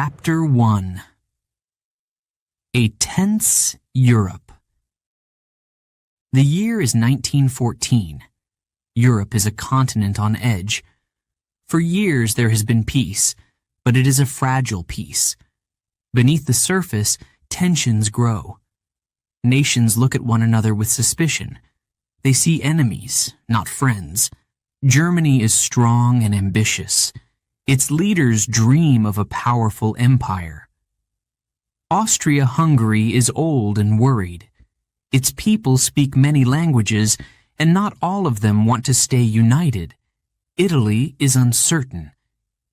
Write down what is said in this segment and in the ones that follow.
Chapter 1. A Tense Europe. The year is 1914. Europe is a continent on edge. For years there has been peace, but it is a fragile peace. Beneath the surface, tensions grow. Nations look at one another with suspicion. They see enemies, not friends. Germany is strong and ambitious. Its leaders dream of a powerful empire. Austria-Hungary is old and worried. Its people speak many languages, and not all of them want to stay united. Italy is uncertain.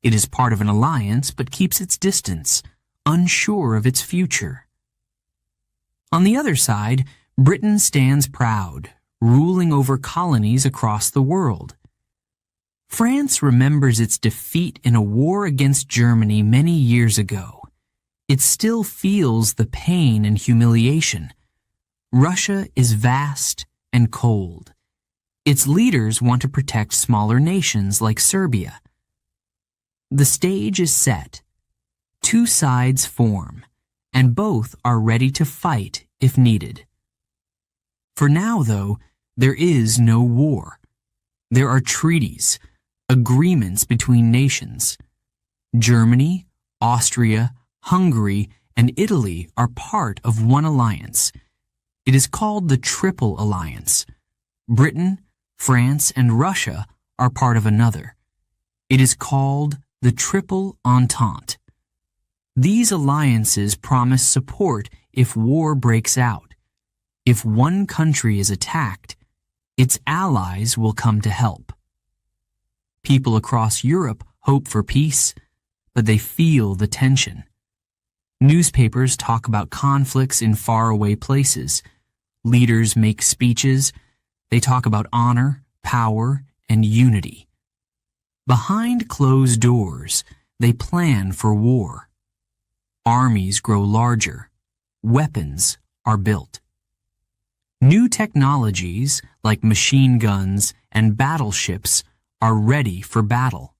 It is part of an alliance but keeps its distance, unsure of its future. On the other side, Britain stands proud, ruling over colonies across the world. France remembers its defeat in a war against Germany many years ago. It still feels the pain and humiliation. Russia is vast and cold. Its leaders want to protect smaller nations like Serbia. The stage is set. Two sides form, and both are ready to fight if needed. For now, though, there is no war. There are treaties, agreements between nations. Germany, Austria, Hungary, and Italy are part of one alliance. It is called the Triple Alliance. Britain, France, and Russia are part of another. It is called the Triple Entente. These alliances promise support if war breaks out. If one country is attacked, its allies will come to help. People across Europe hope for peace, but they feel the tension. Newspapers talk about conflicts in faraway places. Leaders make speeches. They talk about honor, power, and unity. Behind closed doors, they plan for war. Armies grow larger. Weapons are built. New technologies, like machine guns and battleships, are ready for battle.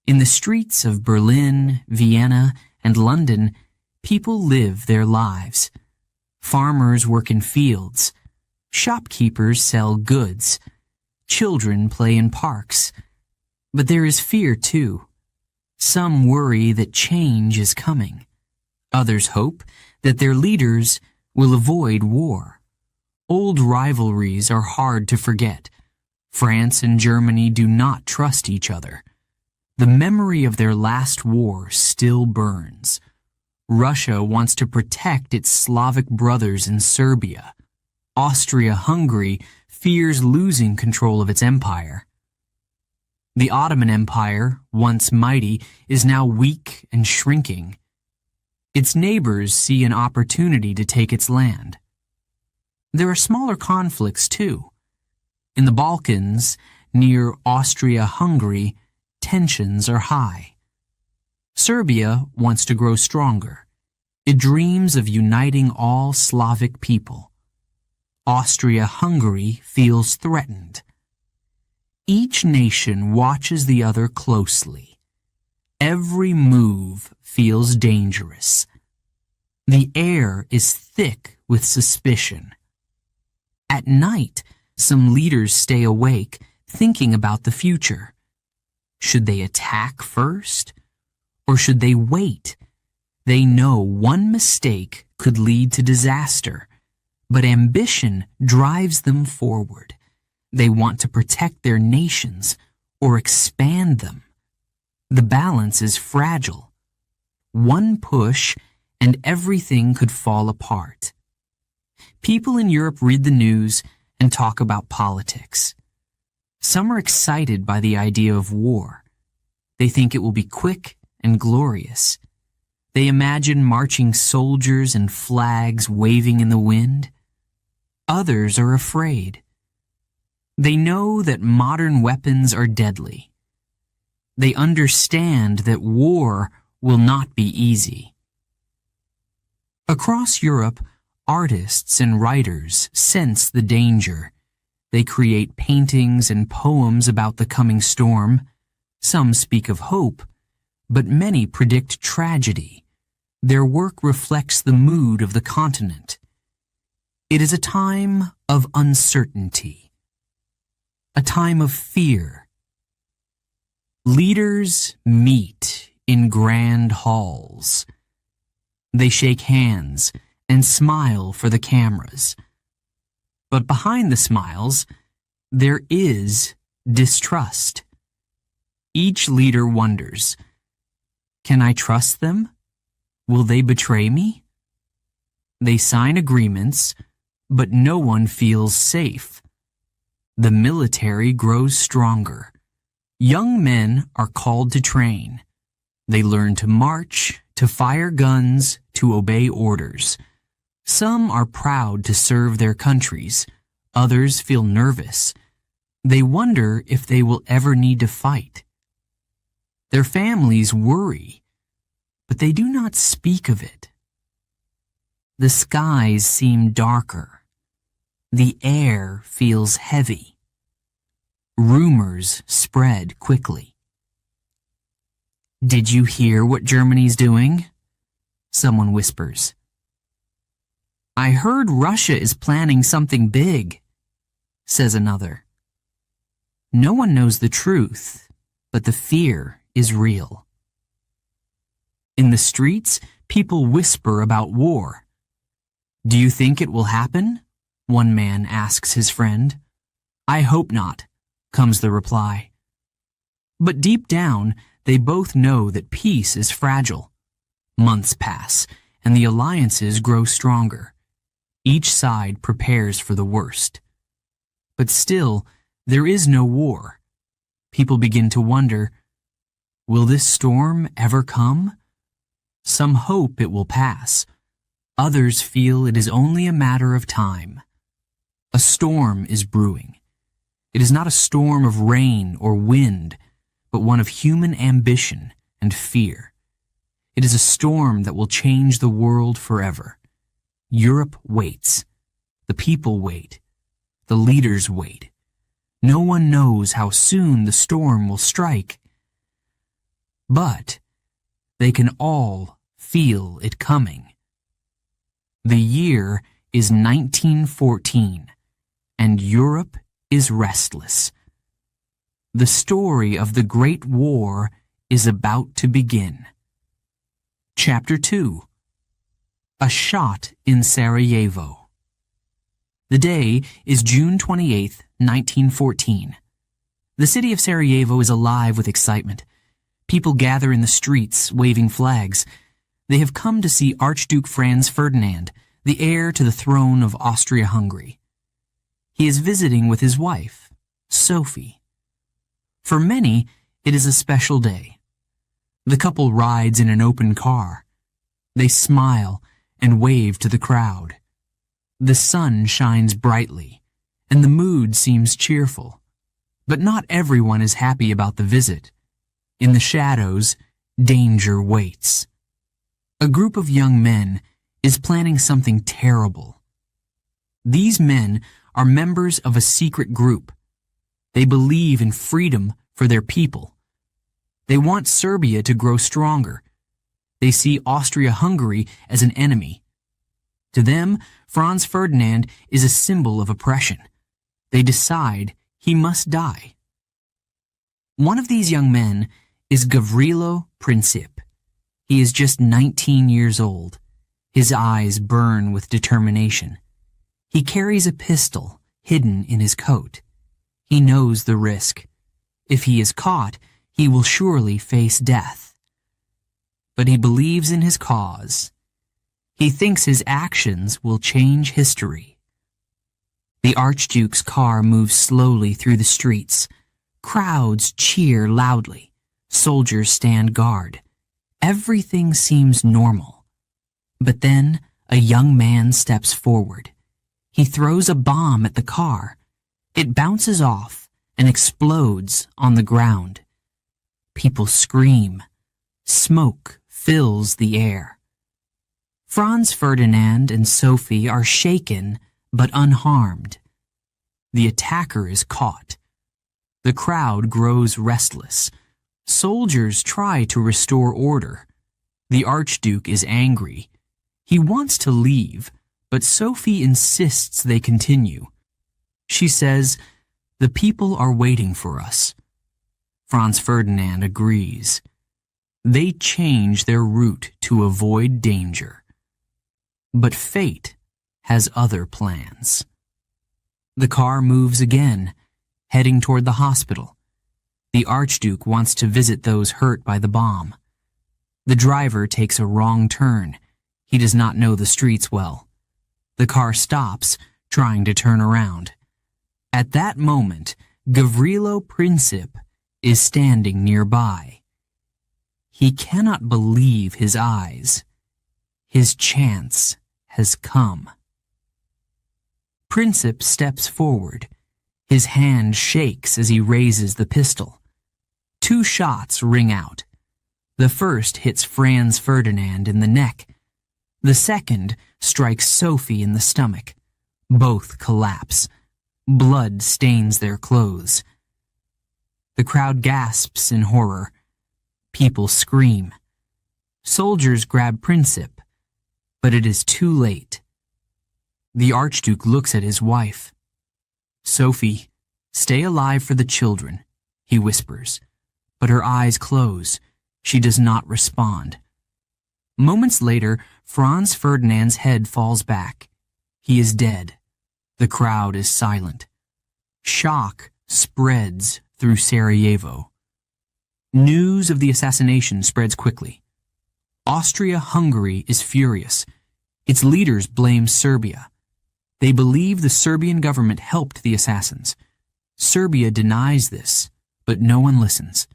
In the streets of Berlin, Vienna, and London, people live their lives. Farmers work in fields. Shopkeepers sell goods. Children play in parks. But there is fear, too. Some worry that change is coming. Others hope that their leaders will avoid war. Old rivalries are hard to forget. France and Germany do not trust each other. The memory of their last war still burns. Russia wants to protect its Slavic brothers in Serbia. Austria-Hungary fears losing control of its empire. The Ottoman Empire, once mighty, is now weak and shrinking. Its neighbors see an opportunity to take its land. There are smaller conflicts, too. In the Balkans, near Austria-Hungary, tensions are high. Serbia wants to grow stronger. It dreams of uniting all Slavic people. Austria-Hungary feels threatened. Each nation watches the other closely. Every move feels dangerous. The air is thick with suspicion. At night, some leaders stay awake, thinking about the future. Should they attack first? Or should they wait? They know one mistake could lead to disaster, but ambition drives them forward. They want to protect their nations or expand them. The balance is fragile. One push and everything could fall apart. People in Europe read the news and talk about politics. Some are excited by the idea of war. They think it will be quick and glorious. They imagine marching soldiers and flags waving in the wind. Others are afraid. They know that modern weapons are deadly. They understand that war will not be easy. Across Europe, artists and writers sense the danger. They create paintings and poems about the coming storm. Some speak of hope, but many predict tragedy. Their work reflects the mood of the continent. It is a time of uncertainty, a time of fear. Leaders meet in grand halls. They shake hands and smile for the cameras. But behind the smiles, there is distrust. Each leader wonders, can I trust them? Will they betray me? They sign agreements, but no one feels safe. The military grows stronger. Young men are called to train. They learn to march, to fire guns, to obey orders. Some are proud to serve their countries. Others feel nervous. They wonder if they will ever need to fight. Their families worry, but they do not speak of it. The skies seem darker. The air feels heavy. Rumors spread quickly. Did you hear what Germany's doing? Someone whispers. I heard Russia is planning something big, says another. No one knows the truth, but the fear is real. In the streets, people whisper about war. Do you think it will happen? One man asks his friend. I hope not, comes the reply. But deep down, they both know that peace is fragile. Months pass, and the alliances grow stronger. Each side prepares for the worst. But still, there is no war. People begin to wonder, will this storm ever come? Some hope it will pass. Others feel it is only a matter of time. A storm is brewing. It is not a storm of rain or wind, but one of human ambition and fear. It is a storm that will change the world forever. Europe waits. The people wait. The leaders wait. No one knows how soon the storm will strike. But they can all feel it coming. The year is 1914, and Europe is restless. The story of the Great War is about to begin. Chapter 2. A Shot in Sarajevo. The day is June 28, 1914. The city of Sarajevo is alive with excitement. People gather in the streets, waving flags. They have come to see Archduke Franz Ferdinand, the heir to the throne of Austria-Hungary. He is visiting with his wife, Sophie. For many, it is a special day. The couple rides in an open car. They smile and wave to the crowd. The sun shines brightly, and the mood seems cheerful. But not everyone is happy about the visit. In the shadows, danger waits. A group of young men is planning something terrible. These men are members of a secret group. They believe in freedom for their people. They want Serbia to grow stronger. They see Austria-Hungary as an enemy. To them, Franz Ferdinand is a symbol of oppression. They decide he must die. One of these young men is Gavrilo Princip. He is just 19 years old. His eyes burn with determination. He carries a pistol hidden in his coat. He knows the risk. If he is caught, he will surely face death. But he believes in his cause. He thinks his actions will change history. The Archduke's car moves slowly through the streets. Crowds cheer loudly. Soldiers stand guard. Everything seems normal. But then a young man steps forward. He throws a bomb at the car. It bounces off and explodes on the ground. People scream. Smoke fills the air. Franz Ferdinand and Sophie are shaken but unharmed. The attacker is caught. The crowd grows restless. Soldiers try to restore order. The Archduke is angry. He wants to leave, but Sophie insists they continue. She says, "The people are waiting for us." Franz Ferdinand agrees. They change their route to avoid danger. But fate has other plans. The car moves again, heading toward the hospital. The Archduke wants to visit those hurt by the bomb. The driver takes a wrong turn. He does not know the streets well. The car stops, trying to turn around. At that moment, Gavrilo Princip is standing nearby. He cannot believe his eyes. His chance has come. Princip steps forward. His hand shakes as he raises the pistol. 2 shots ring out. The first hits Franz Ferdinand in the neck. The second strikes Sophie in the stomach. Both collapse. Blood stains their clothes. The crowd gasps in horror. People scream. Soldiers grab Princip, but it is too late. The Archduke looks at his wife. "Sophie, stay alive for the children," he whispers, but her eyes close. She does not respond. Moments later, Franz Ferdinand's head falls back. He is dead. The crowd is silent. Shock spreads through Sarajevo. News of the assassination spreads quickly. Austria-Hungary is furious. Its leaders blame Serbia. They believe the Serbian government helped the assassins. Serbia denies this, but no one listens.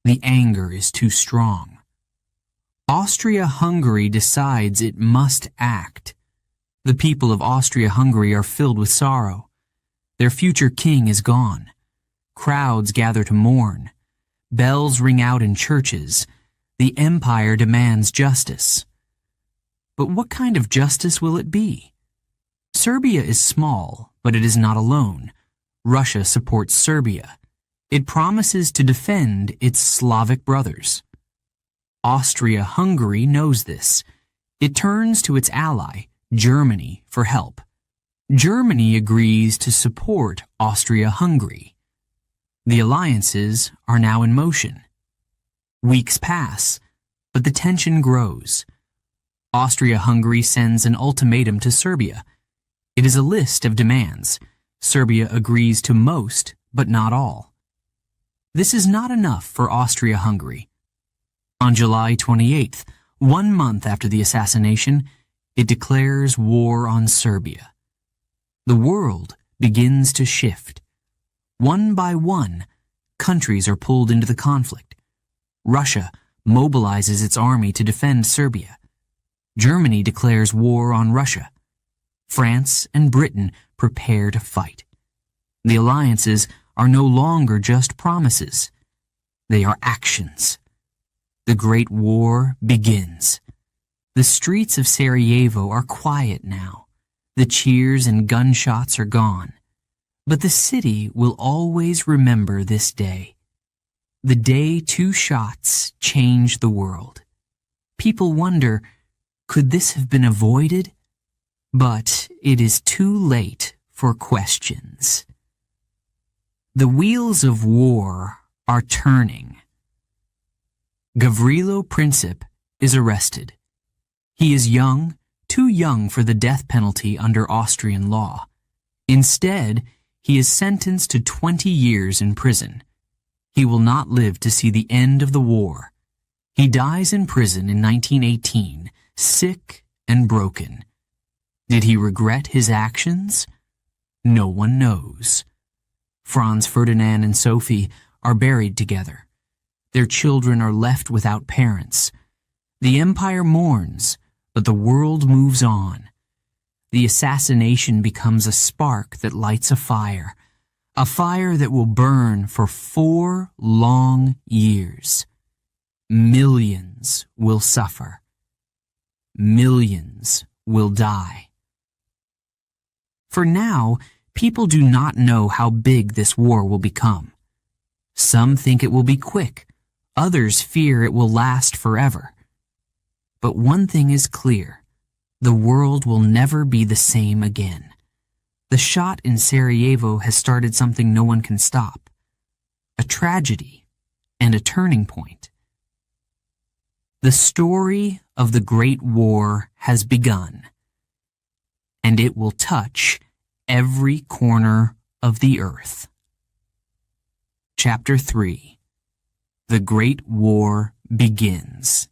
The anger is too strong. Austria-Hungary decides it must act. The people of Austria-Hungary are filled with sorrow. Their future king is gone. Crowds gather to mourn. Bells ring out in churches. The empire demands justice. But what kind of justice will it be? Serbia is small, but it is not alone. Russia supports Serbia. It promises to defend its Slavic brothers. Austria-Hungary knows this. It turns to its ally, Germany, for help. Germany agrees to support Austria-Hungary. The alliances are now in motion. Weeks pass, but the tension grows. Austria-Hungary sends an ultimatum to Serbia. It is a list of demands. Serbia agrees to most, but not all. This is not enough for Austria-Hungary. On July 28th, 1 month after the assassination, it declares war on Serbia. The world begins to shift. One by one, countries are pulled into the conflict. Russia mobilizes its army to defend Serbia. Germany declares war on Russia. France and Britain prepare to fight. The alliances are no longer just promises. They are actions. The Great War begins. The streets of Sarajevo are quiet now. The cheers and gunshots are gone. But the city will always remember this day. The day 2 shots changed the world. People wonder, could this have been avoided? But it is too late for questions. The wheels of war are turning. Gavrilo Princip is arrested. He is young, too young for the death penalty under Austrian law. Instead, he is sentenced to 20 years in prison. He will not live to see the end of the war. He dies in prison in 1918, sick and broken. Did he regret his actions? No one knows. Franz Ferdinand and Sophie are buried together. Their children are left without parents. The empire mourns, but the world moves on. The assassination becomes a spark that lights a fire that will burn for 4 long years. Millions will suffer. Millions will die. For now, people do not know how big this war will become. Some think it will be quick. Others fear it will last forever. But one thing is clear: the world will never be the same again. The shot in Sarajevo has started something no one can stop. A tragedy and a turning point. The story of the Great War has begun, and it will touch every corner of the earth. Chapter 3. The Great War begins.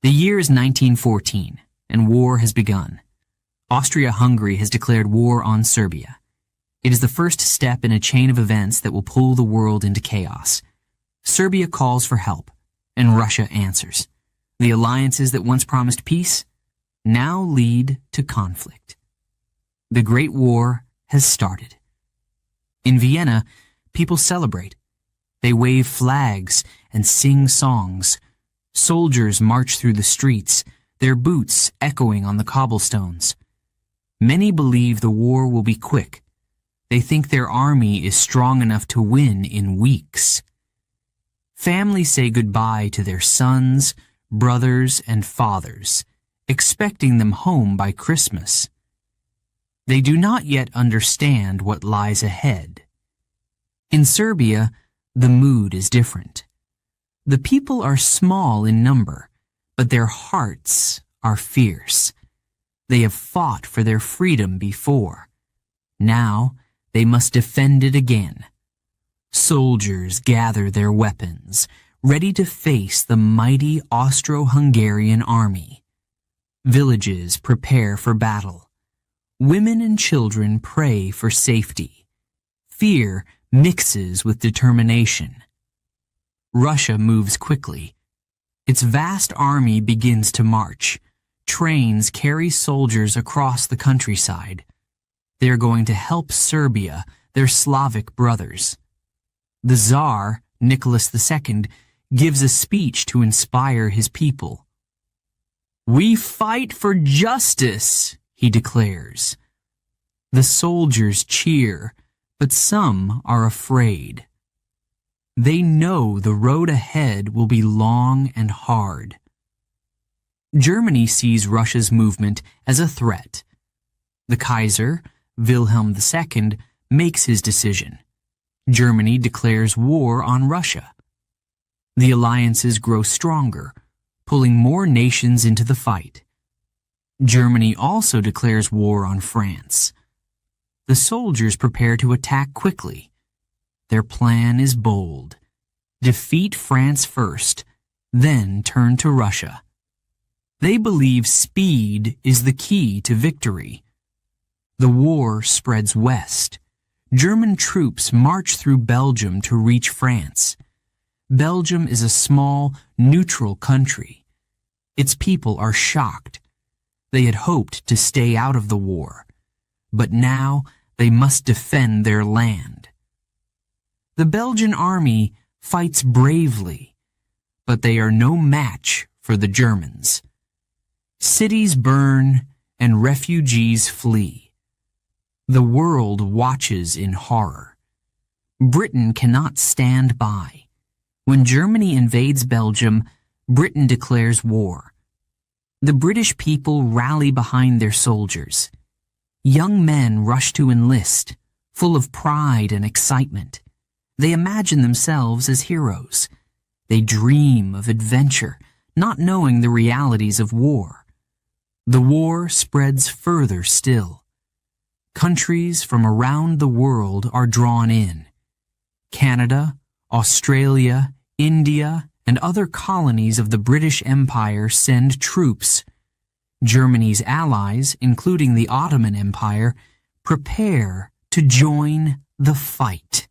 The year is 1914, and war has begun. Austria-Hungary has declared war on Serbia. It is the first step in a chain of events that will pull the world into chaos. Serbia calls for help, and Russia answers. The alliances that once promised peace now lead to conflict. The Great War has started. In Vienna, people celebrate. They wave flags and sing songs. Soldiers march through the streets, their boots echoing on the cobblestones. Many believe the war will be quick. They think their army is strong enough to win in weeks. Families say goodbye to their sons, brothers, and fathers, expecting them home by Christmas. They do not yet understand what lies ahead. In Serbia, the mood is different. The people are small in number, but their hearts are fierce. They have fought for their freedom before. Now they must defend it again. Soldiers gather their weapons, ready to face the mighty Austro-Hungarian army. Villages prepare for battle. Women and children pray for safety. Fear mixes with determination. Russia moves quickly. Its vast army begins to march. Trains carry soldiers across the countryside. They are going to help Serbia, their Slavic brothers. The Tsar, Nicholas II, gives a speech to inspire his people. "We fight for justice," he declares. The soldiers cheer, but some are afraid. They know the road ahead will be long and hard. Germany sees Russia's movement as a threat. The Kaiser, Wilhelm II, makes his decision. Germany declares war on Russia. The alliances grow stronger, pulling more nations into the fight. Germany also declares war on France. The soldiers prepare to attack quickly. Their plan is bold. Defeat France first, then turn to Russia. They believe speed is the key to victory. The war spreads west. German troops march through Belgium to reach France. Belgium is a small, neutral country. Its people are shocked. They had hoped to stay out of the war, but now they must defend their land. The Belgian army fights bravely, but they are no match for the Germans. Cities burn and refugees flee. The world watches in horror. Britain cannot stand by. When Germany invades Belgium, Britain declares war. The British people rally behind their soldiers. Young men rush to enlist, full of pride and excitement. They imagine themselves as heroes. They dream of adventure, not knowing the realities of war. The war spreads further still. Countries from around the world are drawn in. Canada, Australia, India, and other colonies of the British Empire send troops. Germany's allies, including the Ottoman Empire, prepare to join the fight.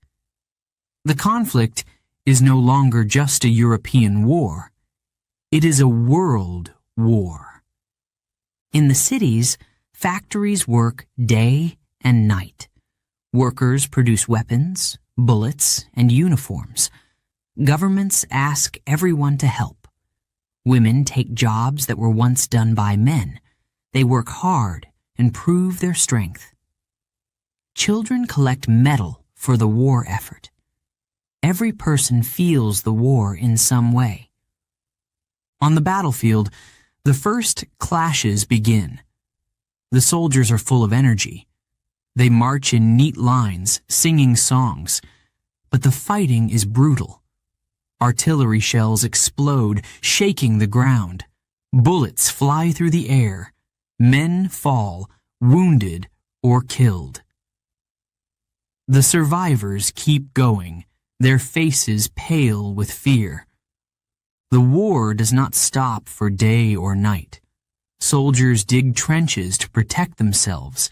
The conflict is no longer just a European war. It is a world war. In the cities, factories work day and night. Workers produce weapons, bullets, and uniforms. Governments ask everyone to help. Women take jobs that were once done by men. They work hard and prove their strength. Children collect metal for the war effort. Every person feels the war in some way. On the battlefield, the first clashes begin. The soldiers are full of energy. They march in neat lines, singing songs, but the fighting is brutal. Artillery shells explode, shaking the ground. Bullets fly through the air. Men fall, wounded or killed. The survivors keep going, their faces pale with fear. The war does not stop for day or night. Soldiers dig trenches to protect themselves.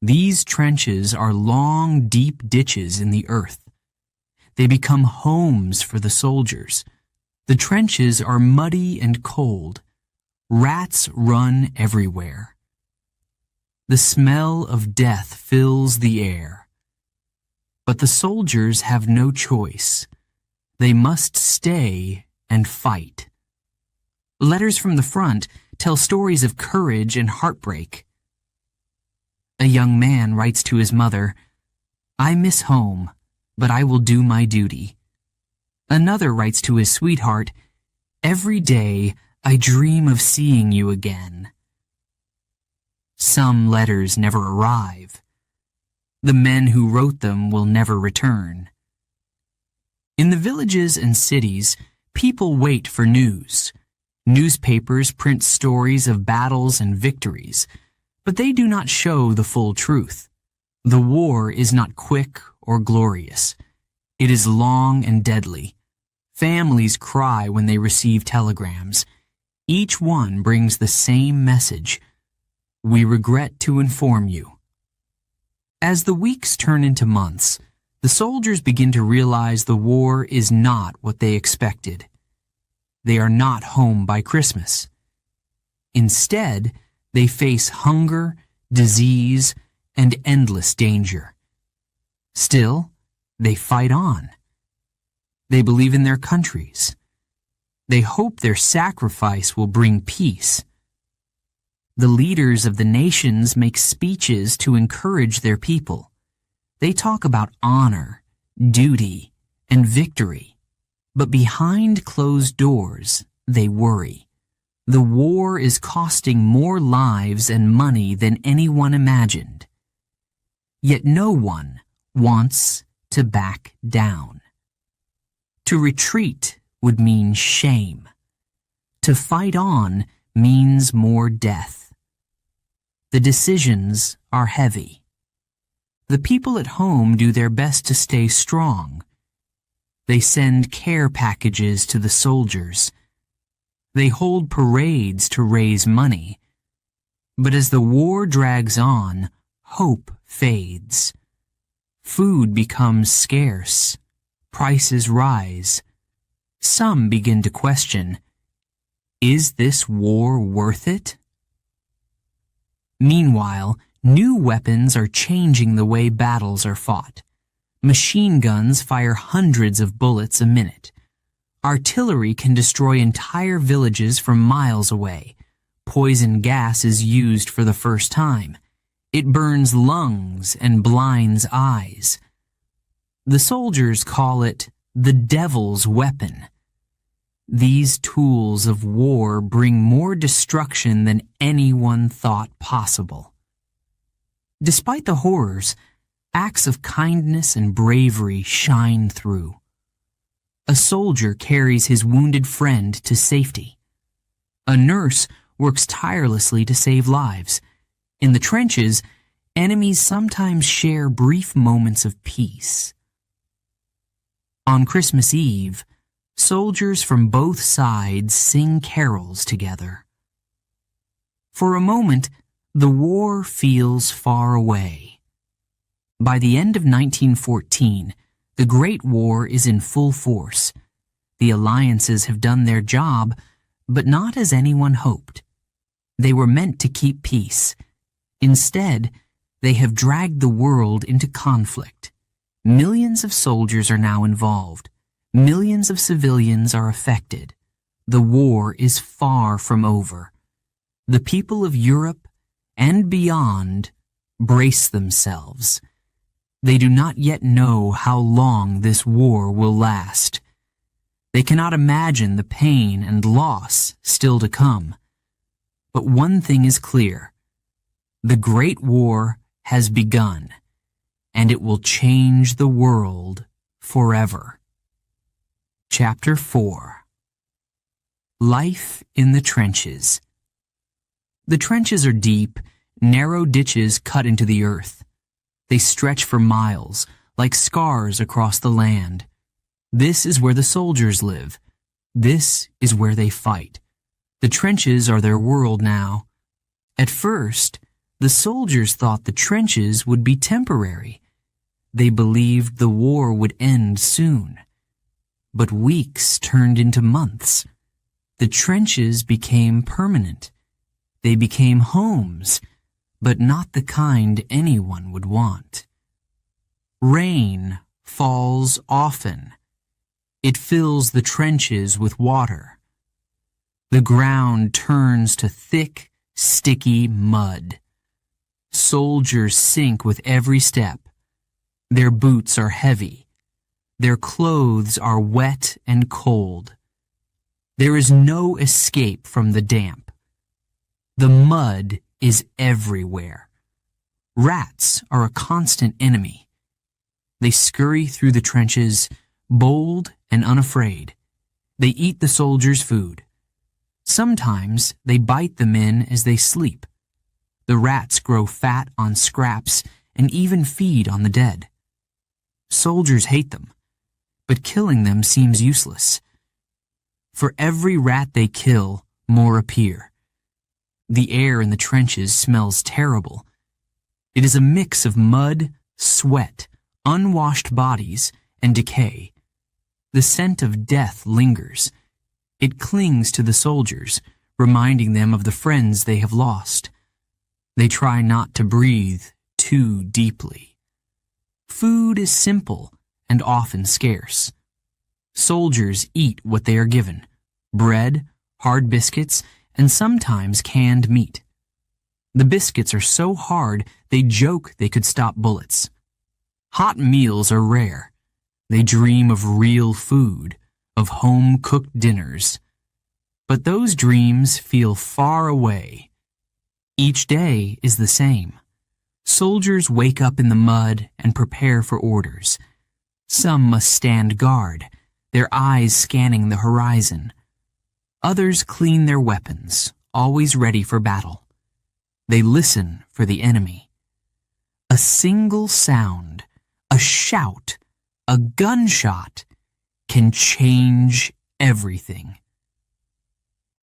These trenches are long, deep ditches in the earth. They become homes for the soldiers. The trenches are muddy and cold. Rats run everywhere. The smell of death fills the air. But the soldiers have no choice. They must stay and fight. Letters from the front tell stories of courage and heartbreak. A young man writes to his mother, "I miss home, but I will do my duty." Another writes to his sweetheart, "Every day I dream of seeing you again." Some letters never arrive. The men who wrote them will never return. In the villages and cities, people wait for news. Newspapers print stories of battles and victories, but they do not show the full truth. The war is not quick or glorious. It is long and deadly. Families cry when they receive telegrams. Each one brings the same message: "We regret to inform you." As the weeks turn into months, the soldiers begin to realize the war is not what they expected. They are not home by Christmas. Instead, they face hunger, disease, and endless danger. Still, they fight on. They believe in their countries. They hope their sacrifice will bring peace. The leaders of the nations make speeches to encourage their people. They talk about honor, duty, and victory. But behind closed doors, they worry. The war is costing more lives and money than anyone imagined. Yet no one wants to back down. To retreat would mean shame. To fight on means more death. The decisions are heavy. The people at home do their best to stay strong. They send care packages to the soldiers. They hold parades to raise money. But as the war drags on, hope fades. Food becomes scarce. Prices rise. Some begin to question, is this war worth it? Meanwhile, new weapons are changing the way battles are fought. Machine guns fire hundreds of bullets a minute. Artillery can destroy entire villages from miles away. Poison gas is used for the first time. It burns lungs and blinds eyes. The soldiers call it the devil's weapon. These tools of war bring more destruction than anyone thought possible. Despite the horrors, acts of kindness and bravery shine through. A soldier carries his wounded friend to safety. A nurse works tirelessly to save lives. In the trenches, enemies sometimes share brief moments of peace. On Christmas Eve, soldiers from both sides sing carols together. For a moment, the war feels far away. By the end of 1914, the Great War is in full force. The alliances have done their job, but not as anyone hoped. They were meant to keep peace. Instead, they have dragged the world into conflict. Millions of soldiers are now involved. Millions of civilians are affected. The war is far from over. The people of Europe and beyond brace themselves. They do not yet know how long this war will last. They cannot imagine the pain and loss still to come. But one thing is clear. The Great War has begun, and it will change the world forever. Chapter 4. Life in the Trenches. The trenches are deep, narrow ditches cut into the earth. They stretch for miles, like scars across the land. This is where the soldiers live. This is where they fight. The trenches are their world now. At first, the soldiers thought the trenches would be temporary. They believed the war would end soon. But weeks turned into months. The trenches became permanent. They became homes, but not the kind anyone would want. Rain falls often. It fills the trenches with water. The ground turns to thick, sticky mud. Soldiers sink with every step. Their boots are heavy. Their clothes are wet and cold. There is no escape from the damp. The mud is everywhere. Rats are a constant enemy. They scurry through the trenches, bold and unafraid. They eat the soldiers' food. Sometimes they bite the men as they sleep. The rats grow fat on scraps and even feed on the dead. Soldiers hate them, but killing them seems useless. For every rat they kill, more appear. The air in the trenches smells terrible. It is a mix of mud, sweat, unwashed bodies, and decay. The scent of death lingers. It clings to the soldiers, reminding them of the friends they have lost. They try not to breathe too deeply. Food is simple and often scarce. Soldiers eat what they are given: bread, hard biscuits, and sometimes canned meat. The biscuits are so hard they joke they could stop bullets. Hot meals are rare. They dream of real food, of home-cooked dinners. But those dreams feel far away. Each day is the same. Soldiers wake up in the mud and prepare for orders. Some must stand guard, their eyes scanning the horizon. Others clean their weapons, always ready for battle. They listen for the enemy. A single sound, a shout, a gunshot can change everything.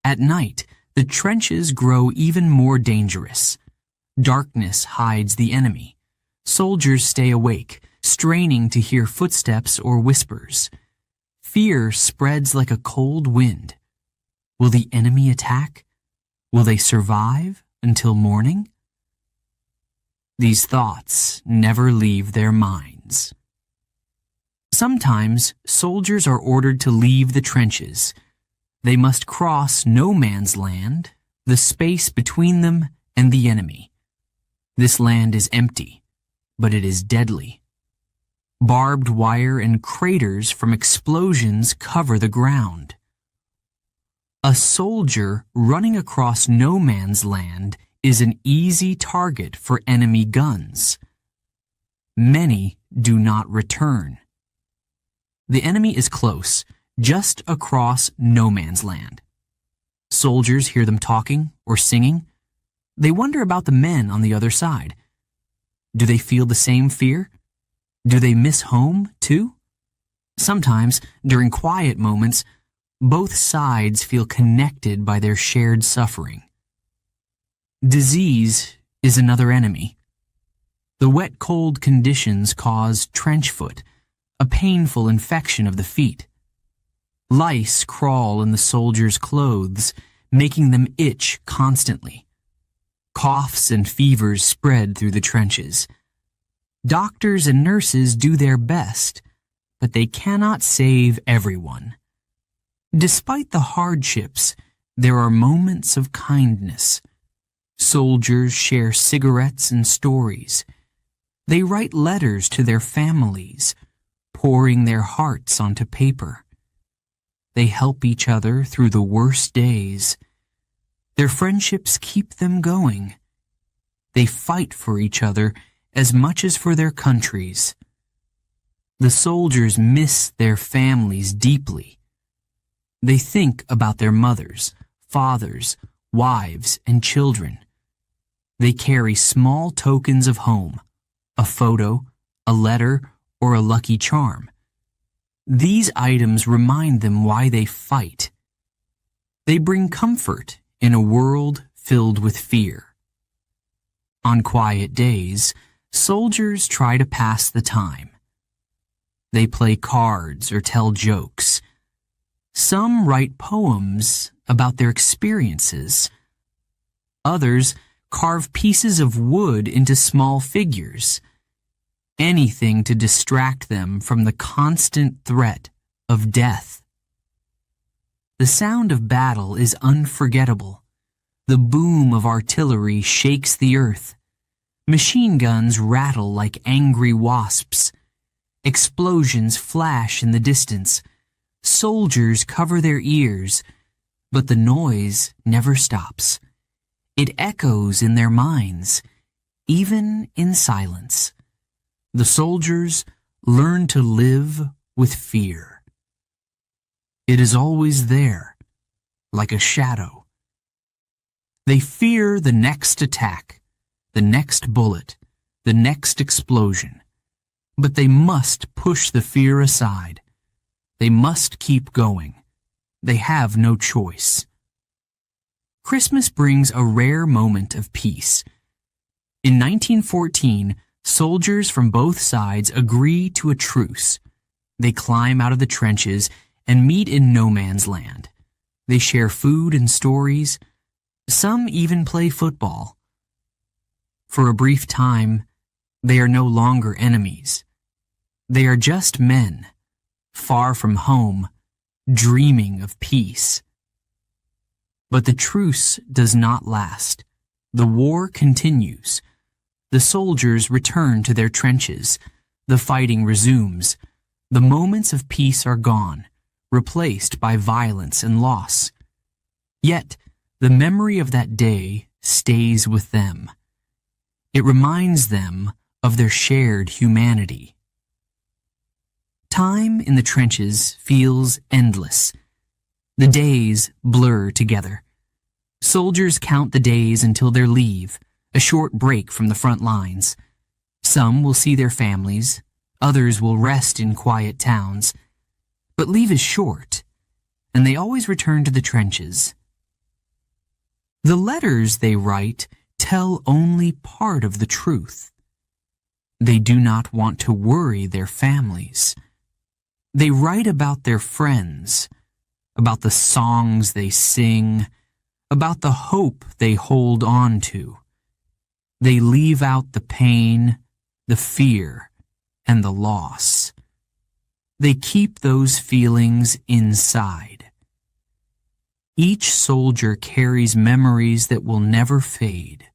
At night, the trenches grow even more dangerous. Darkness hides the enemy. Soldiers stay awake, straining to hear footsteps or whispers. Fear spreads like a cold wind. Will the enemy attack? Will they survive until morning? These thoughts never leave their minds. Sometimes soldiers are ordered to leave the trenches. They must cross no man's land, the space between them and the enemy. This land is empty, but it is deadly. Barbed wire and craters from explosions cover the ground. A soldier running across no man's land is an easy target for enemy guns. Many do not return. The enemy is close, just across no man's land. Soldiers hear them talking or singing. They wonder about the men on the other side. Do they feel the same fear? Do they miss home, too? Sometimes, during quiet moments, both sides feel connected by their shared suffering. Disease is another enemy. The wet, cold conditions cause trench foot, a painful infection of the feet. Lice crawl in the soldiers' clothes, making them itch constantly. Coughs and fevers spread through the trenches. Doctors and nurses do their best, but they cannot save everyone. Despite the hardships, there are moments of kindness. Soldiers share cigarettes and stories. They write letters to their families, pouring their hearts onto paper. They help each other through the worst days. Their friendships keep them going. They fight for each other as much as for their countries. The soldiers miss their families deeply. They think about their mothers, fathers, wives, and children. They carry small tokens of home, a photo, a letter, or a lucky charm. These items remind them why they fight. They bring comfort in a world filled with fear. On quiet days, soldiers try to pass the time. They play cards or tell jokes. Some write poems about their experiences. Others carve pieces of wood into small figures. Anything to distract them from the constant threat of death. The sound of battle is unforgettable. The boom of artillery shakes the earth. Machine guns rattle like angry wasps. Explosions flash in the distance. Soldiers cover their ears, but the noise never stops. It echoes in their minds, even in silence. The soldiers learn to live with fear. It is always there, like a shadow. They fear the next attack, the next bullet, the next explosion. But they must push the fear aside. They must keep going. They have no choice. Christmas brings a rare moment of peace. In 1914, soldiers from both sides agree to a truce. They climb out of the trenches and meet in no man's land. They share food and stories. Some even play football. For a brief time, they are no longer enemies. They are just men, far from home, dreaming of peace. But the truce does not last. The war continues. The soldiers return to their trenches. The fighting resumes. The moments of peace are gone, replaced by violence and loss. Yet, the memory of that day stays with them. It reminds them of their shared humanity. Time in the trenches feels endless. The days blur together. Soldiers count the days until their leave, a short break from the front lines. Some will see their families, others will rest in quiet towns. But leave is short, and they always return to the trenches. The letters they write tell only part of the truth. They do not want to worry their families. They write about their friends, about the songs they sing, about the hope they hold on to. They leave out the pain, the fear, and the loss. They keep those feelings inside. Each soldier carries memories that will never fade.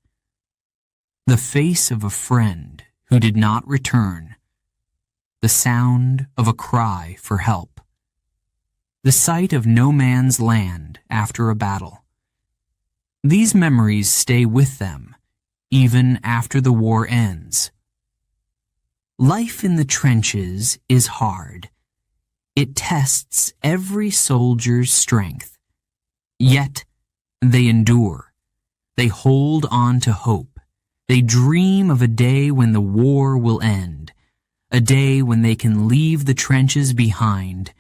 The face of a friend who did not return. The sound of a cry for help. The sight of no man's land after a battle. These memories stay with them, even after the war ends. Life in the trenches is hard. It tests every soldier's strength. Yet, they endure. They hold on to hope. They dream of a day when the war will end. A day when they can leave the trenches behind.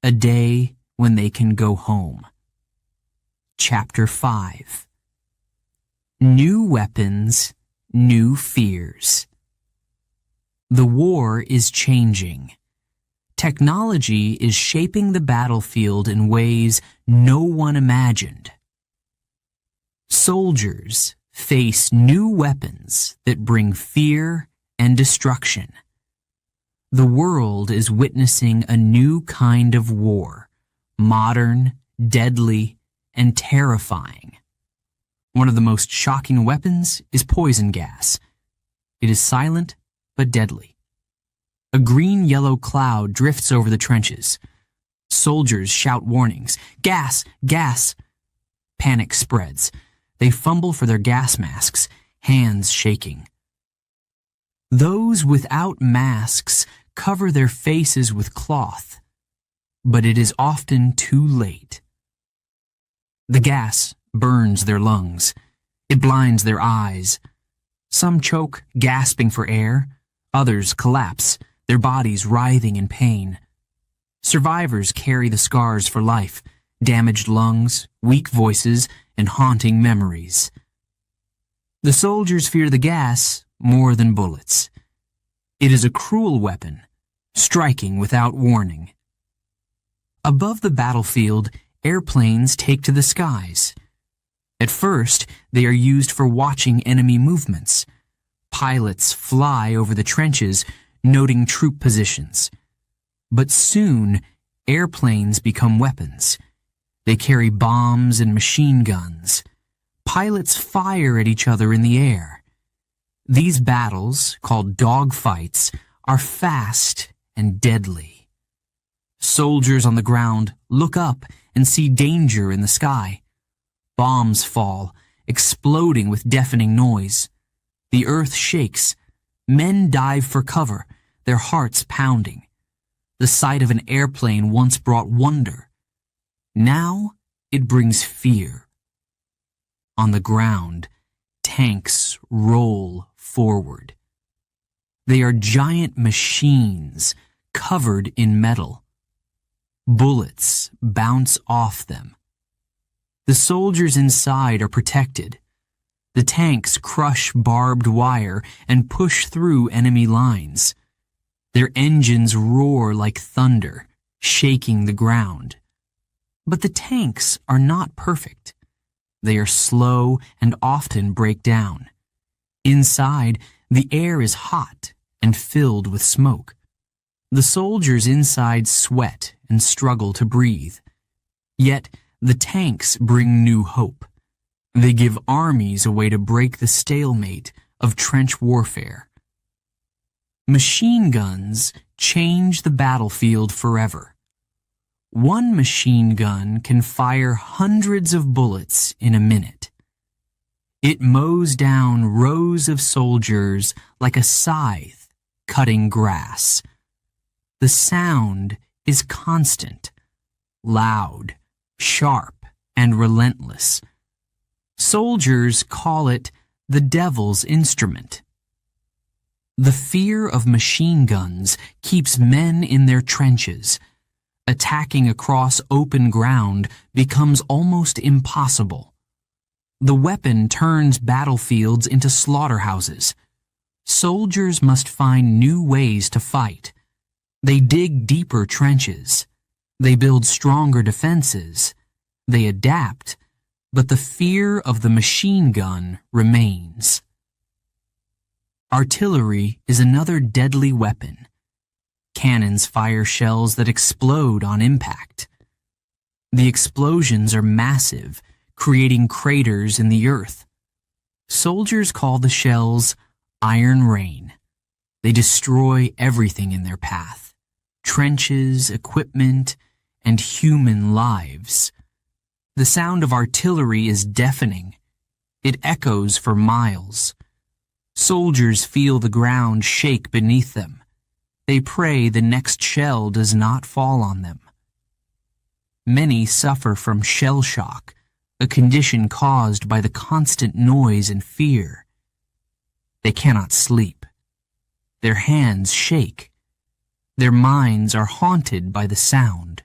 A day when they can go home. Chapter 5. New weapons, new fears. The war is changing. Technology is shaping the battlefield in ways no one imagined. Soldiers face new weapons that bring fear and destruction. The world is witnessing a new kind of war, modern, deadly, and terrifying. One of the most shocking weapons is poison gas. It is silent but deadly. A green-yellow cloud drifts over the trenches. Soldiers shout warnings. Gas! Gas! Panic spreads. They fumble for their gas masks, hands shaking. Those without masks cover their faces with cloth, but it is often too late. The gas burns their lungs. It blinds their eyes. Some choke, gasping for air. Others collapse, their bodies writhing in pain. Survivors carry the scars for life, damaged lungs, weak voices, and haunting memories. The soldiers fear the gas more than bullets. It is a cruel weapon, striking without warning. Above the battlefield, airplanes take to the skies. At first, they are used for watching enemy movements. Pilots fly over the trenches, noting troop positions. But soon, airplanes become weapons. They carry bombs and machine guns. Pilots fire at each other in the air. These battles, called dogfights, are fast and deadly. Soldiers on the ground look up and see danger in the sky. Bombs fall, exploding with deafening noise. The earth shakes. Men dive for cover, their hearts pounding. The sight of an airplane once brought wonder. Now it brings fear. On the ground, tanks roll forward. They are giant machines covered in metal. Bullets bounce off them. The soldiers inside are protected. The tanks crush barbed wire and push through enemy lines. Their engines roar like thunder, shaking the ground. But the tanks are not perfect. They are slow and often break down. Inside, the air is hot and filled with smoke. The soldiers inside sweat and struggle to breathe. Yet, the tanks bring new hope. They give armies a way to break the stalemate of trench warfare. Machine guns change the battlefield forever. One machine gun can fire hundreds of bullets in a minute. It mows down rows of soldiers like a scythe cutting grass. The sound is constant, loud, sharp, and relentless. Soldiers call it the devil's instrument. The fear of machine guns keeps men in their trenches. Attacking across open ground becomes almost impossible. The weapon turns battlefields into slaughterhouses. Soldiers must find new ways to fight. They dig deeper trenches. They build stronger defenses. They adapt, but the fear of the machine gun remains. Artillery is another deadly weapon. Cannons fire shells that explode on impact. The explosions are massive, creating craters in the earth. Soldiers call the shells iron rain. They destroy everything in their path: trenches, equipment, and human lives. The sound of artillery is deafening. It echoes for miles. Soldiers feel the ground shake beneath them. They pray the next shell does not fall on them. Many suffer from shell shock, a condition caused by the constant noise and fear. They cannot sleep. Their hands shake. Their minds are haunted by the sound.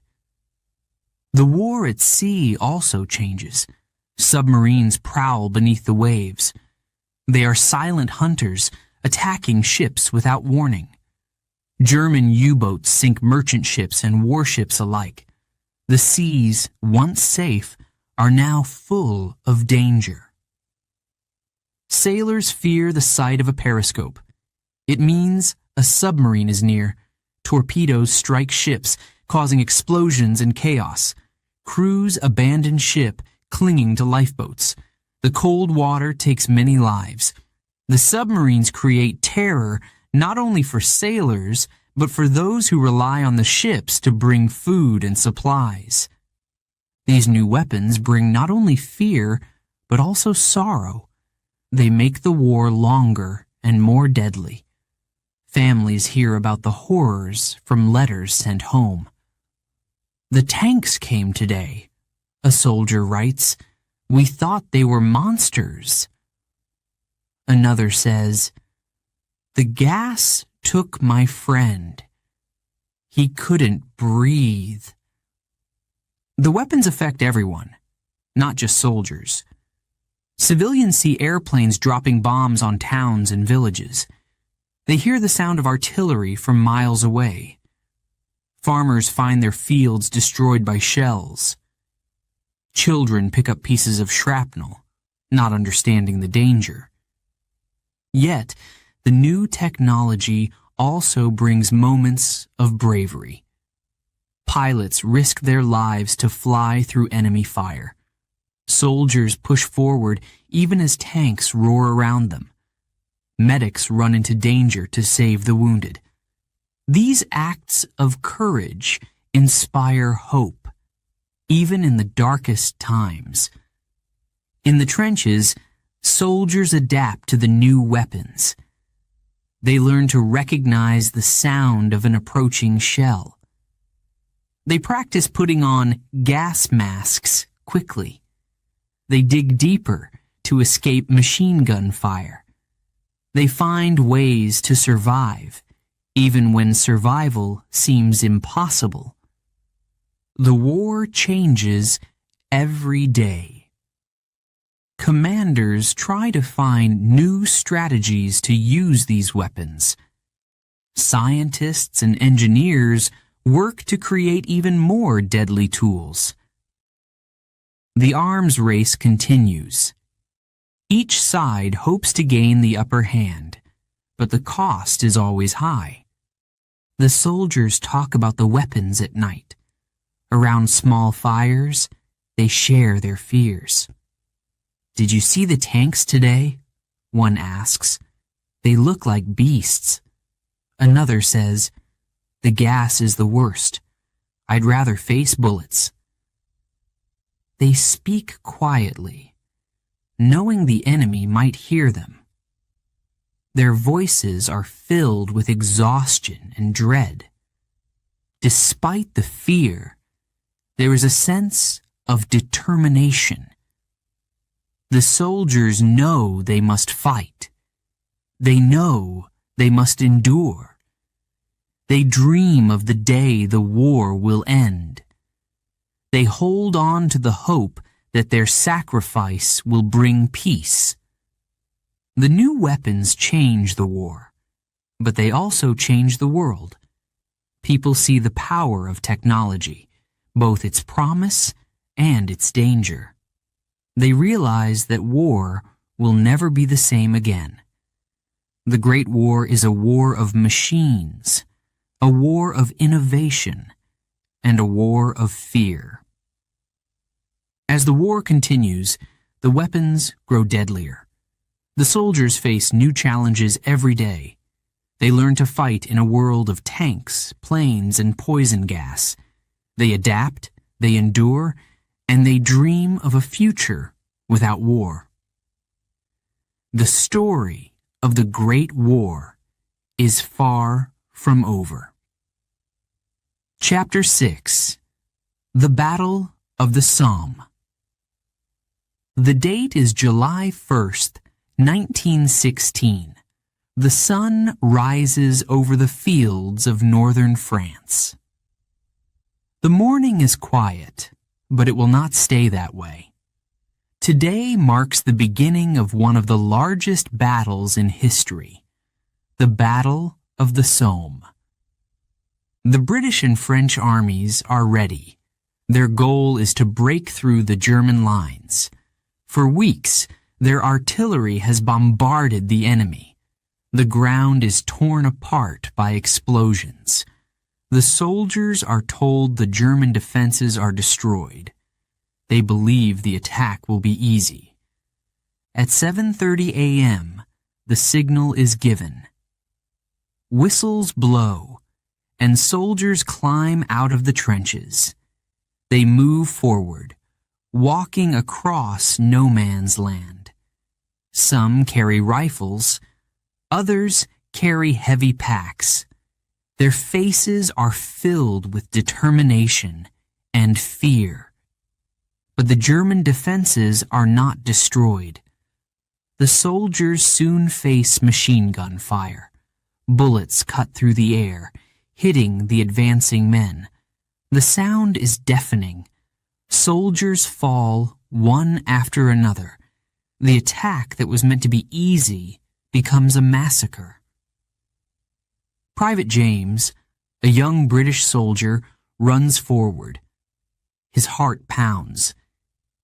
The war at sea also changes. Submarines prowl beneath the waves. They are silent hunters, attacking ships without warning. German U-boats sink merchant ships and warships alike. The seas, once safe, are now full of danger. Sailors fear the sight of a periscope. It means a submarine is near. Torpedoes strike ships, causing explosions and chaos. Crews abandon ship, clinging to lifeboats. The cold water takes many lives. The submarines create terror not only for sailors, but for those who rely on the ships to bring food and supplies. These new weapons bring not only fear, but also sorrow. They make the war longer and more deadly. Families hear about the horrors from letters sent home. "The tanks came today," a soldier writes. "We thought they were monsters." Another says, "The gas took my friend. He couldn't breathe." The weapons affect everyone, not just soldiers. Civilians see airplanes dropping bombs on towns and villages. They hear the sound of artillery from miles away. Farmers find their fields destroyed by shells. Children pick up pieces of shrapnel, not understanding the danger. Yet, the new technology also brings moments of bravery. Pilots risk their lives to fly through enemy fire. Soldiers push forward even as tanks roar around them. Medics run into danger to save the wounded. These acts of courage inspire hope, even in the darkest times. In the trenches, soldiers adapt to the new weapons. They learn to recognize the sound of an approaching shell. They practice putting on gas masks quickly. They dig deeper to escape machine gun fire. They find ways to survive, even when survival seems impossible. The war changes every day. Commanders try to find new strategies to use these weapons. Scientists and engineers work to create even more deadly tools. The arms race continues. Each side hopes to gain the upper hand, but the cost is always high. The soldiers talk about the weapons at night. Around small fires, they share their fears. "Did you see the tanks today?" one asks. "They look like beasts." Another says, "The gas is the worst. I'd rather face bullets." They speak quietly, knowing the enemy might hear them. Their voices are filled with exhaustion and dread. Despite the fear, there is a sense of determination. The soldiers know they must fight. They know they must endure. They dream of the day the war will end. They hold on to the hope that their sacrifice will bring peace. The new weapons change the war, but they also change the world. People see the power of technology, both its promise and its danger. They realize that war will never be the same again. The Great War is a war of machines, a war of innovation, and a war of fear. As the war continues, the weapons grow deadlier. The soldiers face new challenges every day. They learn to fight in a world of tanks, planes, and poison gas. They adapt, they endure, and they dream of a future without war. The story of the Great War is far from over. Chapter 6. The Battle of the Somme. The date is July 1st, 1916. The sun rises over the fields of northern France. The morning is quiet, but it will not stay that way. Today marks the beginning of one of the largest battles in history, the Battle of the Somme. The British and French armies are ready. Their goal is to break through the German lines. For weeks, their artillery has bombarded the enemy. The ground is torn apart by explosions. The soldiers are told the German defenses are destroyed. They believe the attack will be easy. At 7:30 a.m., the signal is given. Whistles blow, and soldiers climb out of the trenches. They move forward, walking across no man's land. Some carry rifles, others carry heavy packs. Their faces are filled with determination and fear. But the German defenses are not destroyed. The soldiers soon face machine gun fire. Bullets cut through the air, hitting the advancing men. The sound is deafening. Soldiers fall one after another. The attack that was meant to be easy becomes a massacre. Private James, a young British soldier, runs forward. His heart pounds.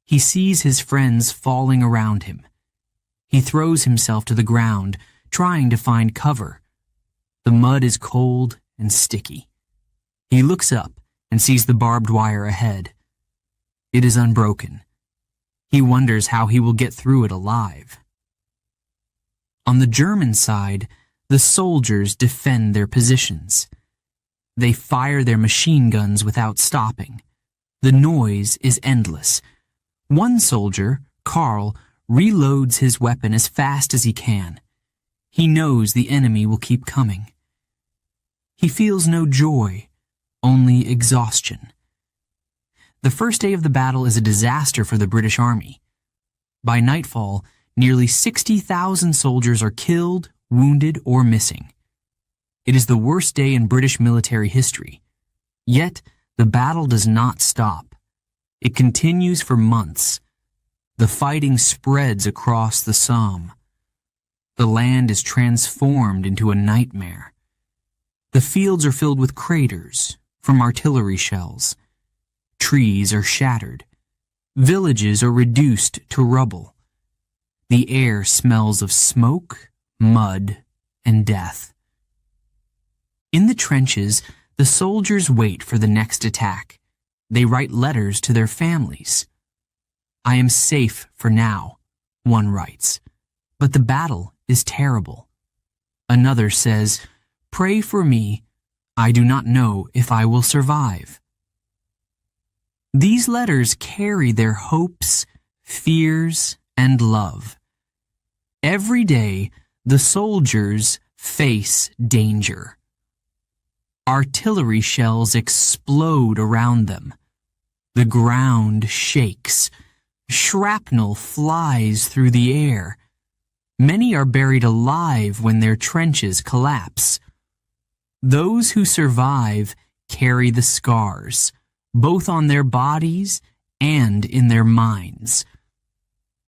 He sees his friends falling around him. He throws himself to the ground, trying to find cover. The mud is cold and sticky. He looks up and sees the barbed wire ahead. It is unbroken. He wonders how he will get through it alive. On the German side, the soldiers defend their positions. They fire their machine guns without stopping. The noise is endless. One soldier, Karl, reloads his weapon as fast as he can. He knows the enemy will keep coming. He feels no joy, only exhaustion. The first day of the battle is a disaster for the British Army. By nightfall, nearly 60,000 soldiers are killed, wounded, or missing. It is the worst day in British military history. Yet, the battle does not stop. It continues for months. The fighting spreads across the Somme. The land is transformed into a nightmare. The fields are filled with craters from artillery shells. Trees are shattered. Villages are reduced to rubble. The air smells of smoke, mud, and death. In the trenches, the soldiers wait for the next attack. They write letters to their families. "I am safe for now," one writes, "but the battle is terrible." Another says, "Pray for me. I do not know if I will survive." These letters carry their hopes, fears, and love. Every day, the soldiers face danger. Artillery shells explode around them. The ground shakes. Shrapnel flies through the air. Many are buried alive when their trenches collapse. Those who survive carry the scars, both on their bodies and in their minds.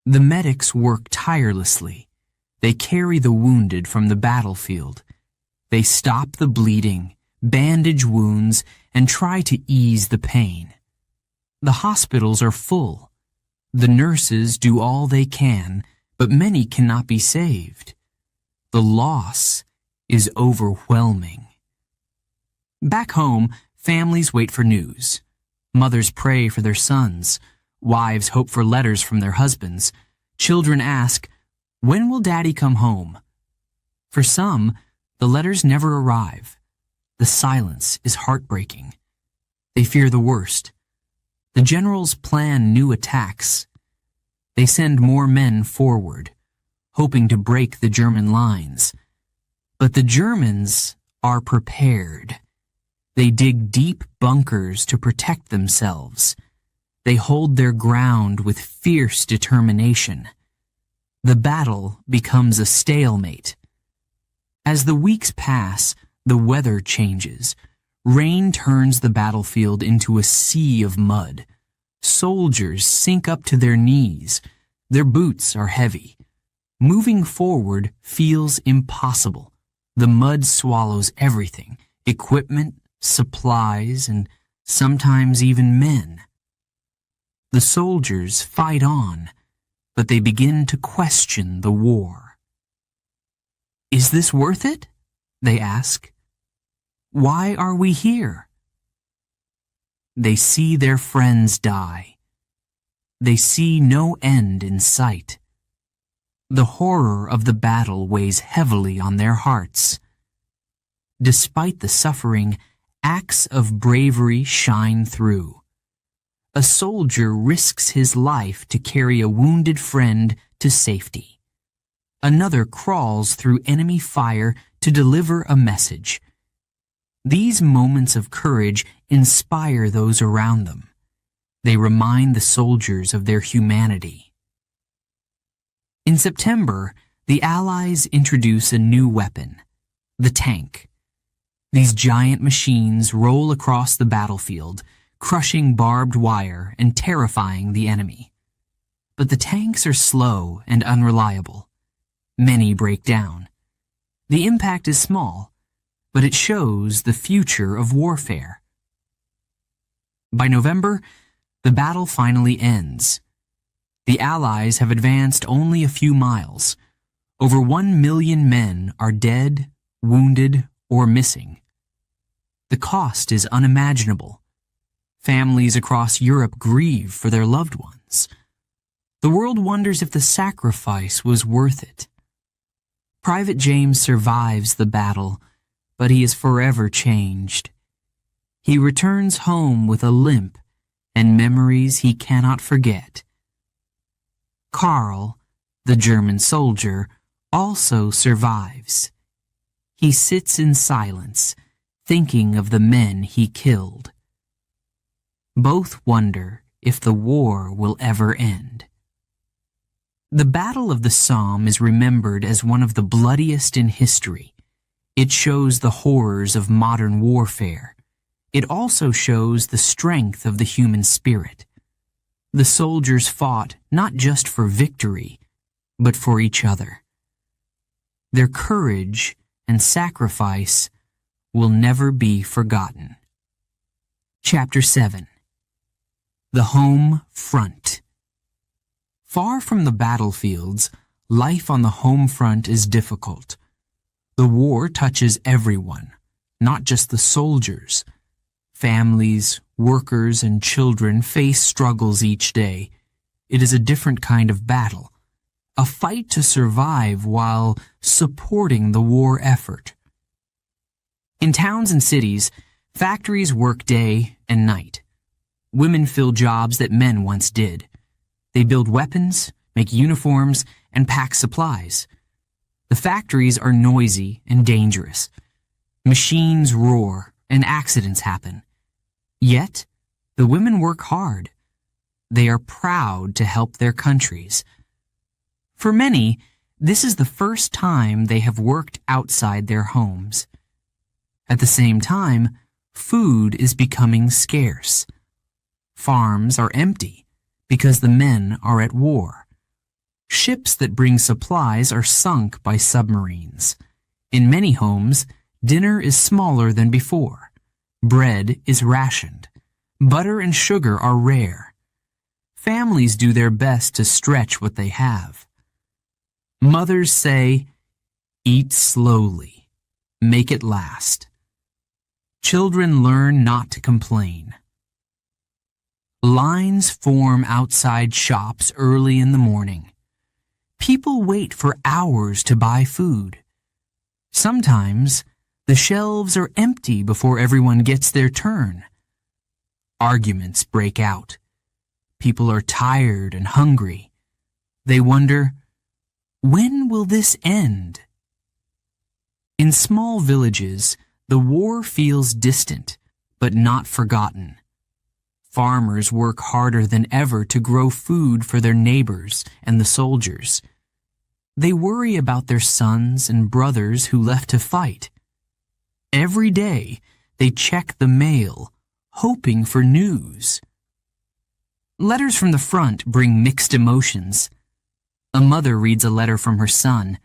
The medics work tirelessly. They carry the wounded from the battlefield. They stop the bleeding, bandage wounds, and try to ease the pain. The hospitals are full. The nurses do all they can, but many cannot be saved. The loss is overwhelming. Back home, families wait for news. Mothers pray for their sons. Wives hope for letters from their husbands. Children ask, "When will Daddy come home?" For some, the letters never arrive. The silence is heartbreaking. They fear the worst. The generals plan new attacks. They send more men forward, hoping to break the German lines. But the Germans are prepared. They dig deep bunkers to protect themselves. They hold their ground with fierce determination. The battle becomes a stalemate. As the weeks pass, the weather changes. Rain turns the battlefield into a sea of mud. Soldiers sink up to their knees. Their boots are heavy. Moving forward feels impossible. The mud swallows everything: equipment, supplies, and sometimes even men. The soldiers fight on, but they begin to question the war. "Is this worth it?" they ask. "Why are we here?" They see their friends die. They see no end in sight. The horror of the battle weighs heavily on their hearts. Despite the suffering, acts of bravery shine through. A soldier risks his life to carry a wounded friend to safety. Another crawls through enemy fire to deliver a message. These moments of courage inspire those around them. They remind the soldiers of their humanity. In September, the Allies introduce a new weapon, the tank. These giant machines roll across the battlefield, crushing barbed wire and terrifying the enemy. But the tanks are slow and unreliable. Many break down. The impact is small, but it shows the future of warfare. By November, the battle finally ends. The Allies have advanced only a few miles. Over 1 million men are dead, wounded, or missing. The cost is unimaginable. Families across Europe grieve for their loved ones. The world wonders if the sacrifice was worth it. Private James survives the battle, but he is forever changed. He returns home with a limp and memories he cannot forget. Karl, the German soldier, also survives. He sits in silence, thinking of the men he killed. Both wonder if the war will ever end. The Battle of the Somme is remembered as one of the bloodiest in history. It shows the horrors of modern warfare. It also shows the strength of the human spirit. The soldiers fought not just for victory, but for each other. Their courage and sacrifice will never be forgotten. Chapter 7. The Home Front. Far from the battlefields, life on the home front is difficult. The war touches everyone, not just the soldiers. Families, workers, and children face struggles each day. It is a different kind of battle, a fight to survive while supporting the war effort. In towns and cities, factories work day and night. Women fill jobs that men once did. They build weapons, make uniforms, and pack supplies. The factories are noisy and dangerous. Machines roar and accidents happen. Yet, the women work hard. They are proud to help their countries. For many, this is the first time they have worked outside their homes. At the same time, food is becoming scarce. Farms are empty because the men are at war. Ships that bring supplies are sunk by submarines. In many homes, dinner is smaller than before. Bread is rationed. Butter and sugar are rare. Families do their best to stretch what they have. Mothers say, "Eat slowly. Make it last." Children learn not to complain. Lines form outside shops early in the morning. People wait for hours to buy food. Sometimes, the shelves are empty before everyone gets their turn. Arguments break out. People are tired and hungry. They wonder, when will this end? In small villages, the war feels distant, but not forgotten. Farmers work harder than ever to grow food for their neighbors and the soldiers. They worry about their sons and brothers who left to fight. Every day, they check the mail, hoping for news. Letters from the front bring mixed emotions. A mother reads a letter from her son.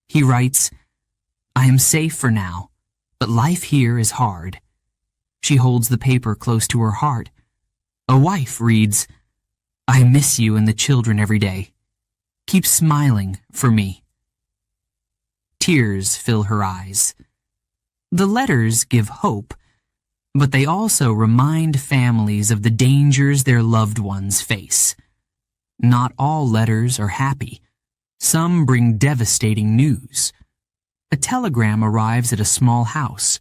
He writes, "I am safe for now, but life here is hard." She holds the paper close to her heart. A wife reads, "I miss you and the children every day. Keep smiling for me." Tears fill her eyes. The letters give hope, but they also remind families of the dangers their loved ones face. Not all letters are happy. Some bring devastating news. A telegram arrives at a small house.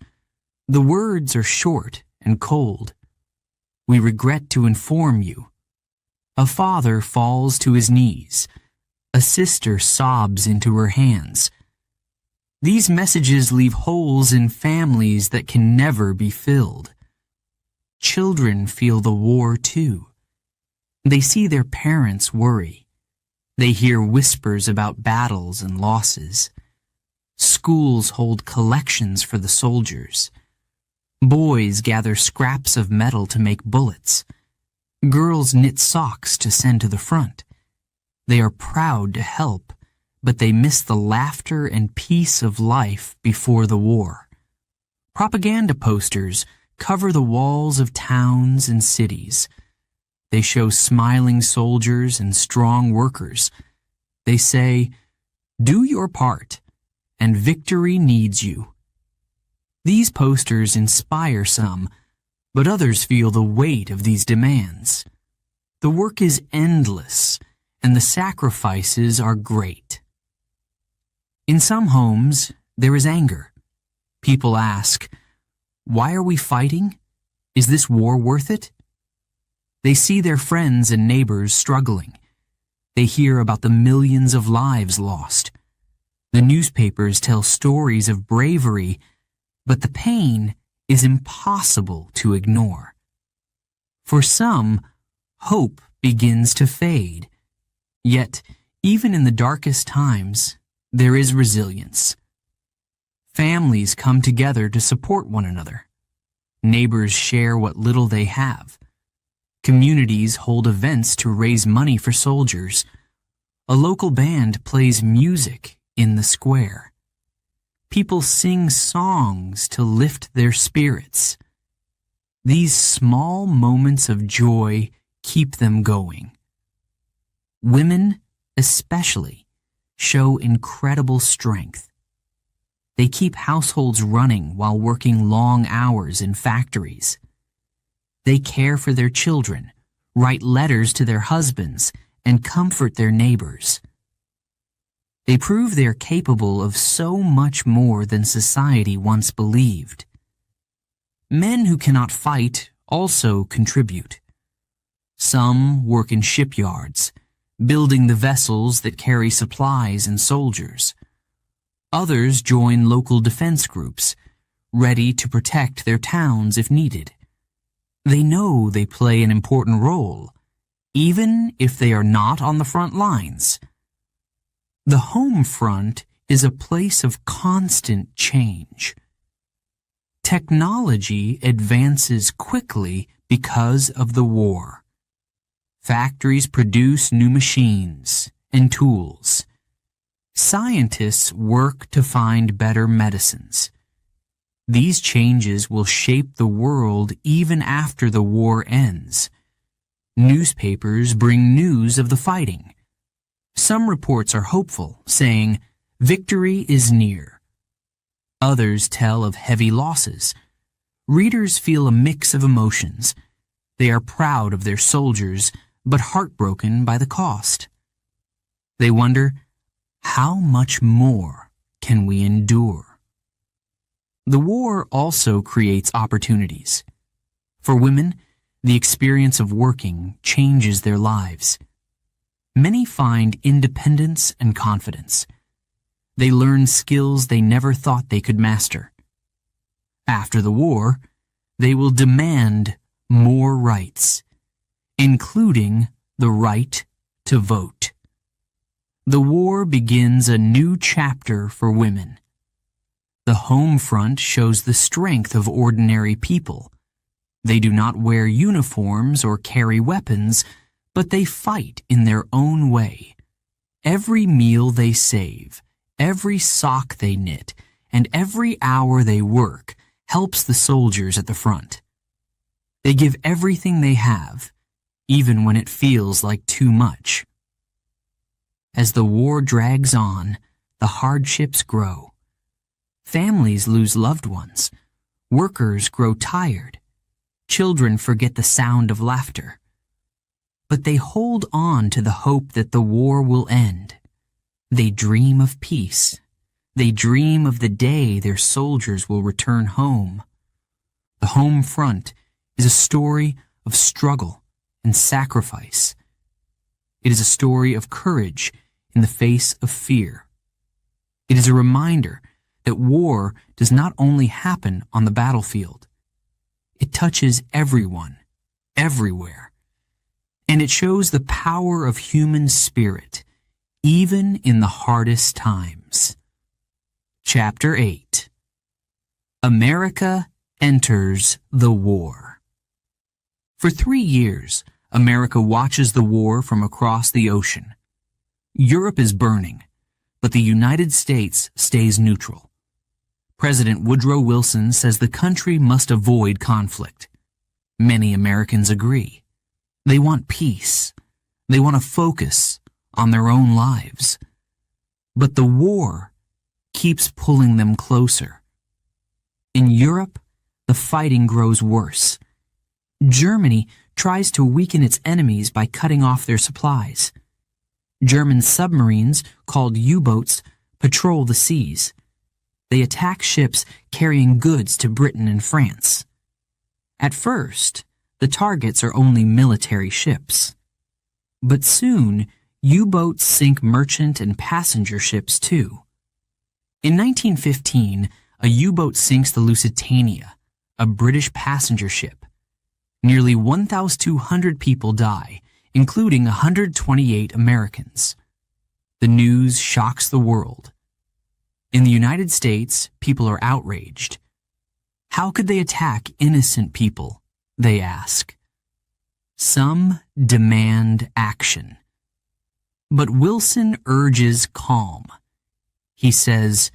The words are short and cold. "We regret to inform you." A father falls to his knees. A sister sobs into her hands. These messages leave holes in families that can never be filled. Children feel the war too. They see their parents worry. They hear whispers about battles and losses. Schools hold collections for the soldiers. Boys gather scraps of metal to make bullets. Girls knit socks to send to the front. They are proud to help, but they miss the laughter and peace of life before the war. Propaganda posters cover the walls of towns and cities. They show smiling soldiers and strong workers. They say, "Do your part, and victory needs you." These posters inspire some, but others feel the weight of these demands. The work is endless, and the sacrifices are great. In some homes, there is anger. People ask, "Why are we fighting? Is this war worth it?" They see their friends and neighbors struggling. They hear about the millions of lives lost. The newspapers tell stories of bravery, but the pain is impossible to ignore. For some, hope begins to fade. Yet, even in the darkest times, there is resilience. Families come together to support one another. Neighbors share what little they have. Communities hold events to raise money for soldiers. A local band plays music in the square. People sing songs to lift their spirits. These small moments of joy keep them going. Women, especially, show incredible strength. They keep households running while working long hours in factories. They care for their children, write letters to their husbands, and comfort their neighbors. They prove they are capable of so much more than society once believed. Men who cannot fight also contribute. Some work in shipyards, building the vessels that carry supplies and soldiers. Others join local defense groups, ready to protect their towns if needed. They know they play an important role, even if they are not on the front lines. The home front is a place of constant change. Technology advances quickly because of the war. Factories produce new machines and tools. Scientists work to find better medicines. These changes will shape the world even after the war ends. Newspapers bring news of the fighting. Some reports are hopeful, saying, "Victory is near." Others tell of heavy losses. Readers feel a mix of emotions. They are proud of their soldiers, but heartbroken by the cost. They wonder, how much more can we endure? The war also creates opportunities. For women, the experience of working changes their lives. Many find independence and confidence. They learn skills they never thought they could master. After the war, they will demand more rights, including the right to vote. The war begins a new chapter for women. The home front shows the strength of ordinary people. They do not wear uniforms or carry weapons, but they fight in their own way. Every meal they save, every sock they knit, and every hour they work helps the soldiers at the front. They give everything they have, even when it feels like too much. As the war drags on, the hardships grow. Families lose loved ones. Workers grow tired. Children forget the sound of laughter. But they hold on to the hope that the war will end. They dream of peace. They dream of the day their soldiers will return home. The home front is a story of struggle and sacrifice. It is a story of courage in the face of fear. It is a reminder that war does not only happen on the battlefield. It touches everyone, everywhere. And it shows the power of human spirit, even in the hardest times. Chapter 8. America enters the war. For 3 years, America watches the war from across the ocean. Europe is burning, but the United States stays neutral. President Woodrow Wilson says the country must avoid conflict. Many Americans agree. They want peace. They want to focus on their own lives. But the war keeps pulling them closer. In Europe, the fighting grows worse. Germany tries to weaken its enemies by cutting off their supplies. German submarines, called U-boats, patrol the seas. They attack ships carrying goods to Britain and France. At first, the targets are only military ships. But soon, U-boats sink merchant and passenger ships too. In 1915, a U-boat sinks the Lusitania, a British passenger ship. Nearly 1,200 people die, including 128 Americans. The news shocks the world. In the United States, people are outraged. How could they attack innocent people, they ask. Some demand action. But Wilson urges calm. He says,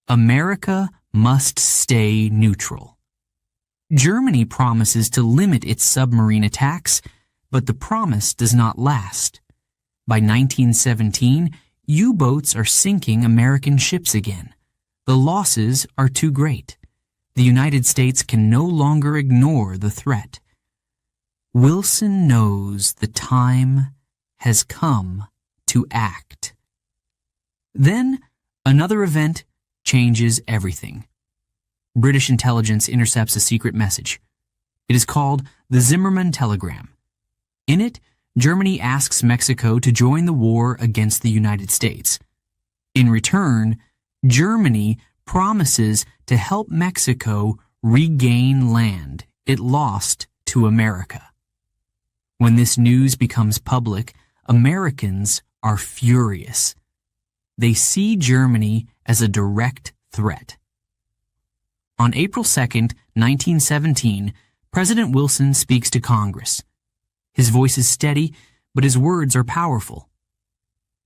America must stay neutral. Germany promises to limit its submarine attacks, but the promise does not last. By 1917, U-boats are sinking American ships again. The losses are too great. The United States can no longer ignore the threat. Wilson knows the time has come to act. Then, another event changes everything. British intelligence intercepts a secret message. It is called the Zimmermann Telegram. In it, Germany asks Mexico to join the war against the United States. In return, Germany promises to help Mexico regain land it lost to America. When this news becomes public, Americans are furious. They see Germany as a direct threat. On April 2, 1917, President Wilson speaks to Congress. His voice is steady, but his words are powerful.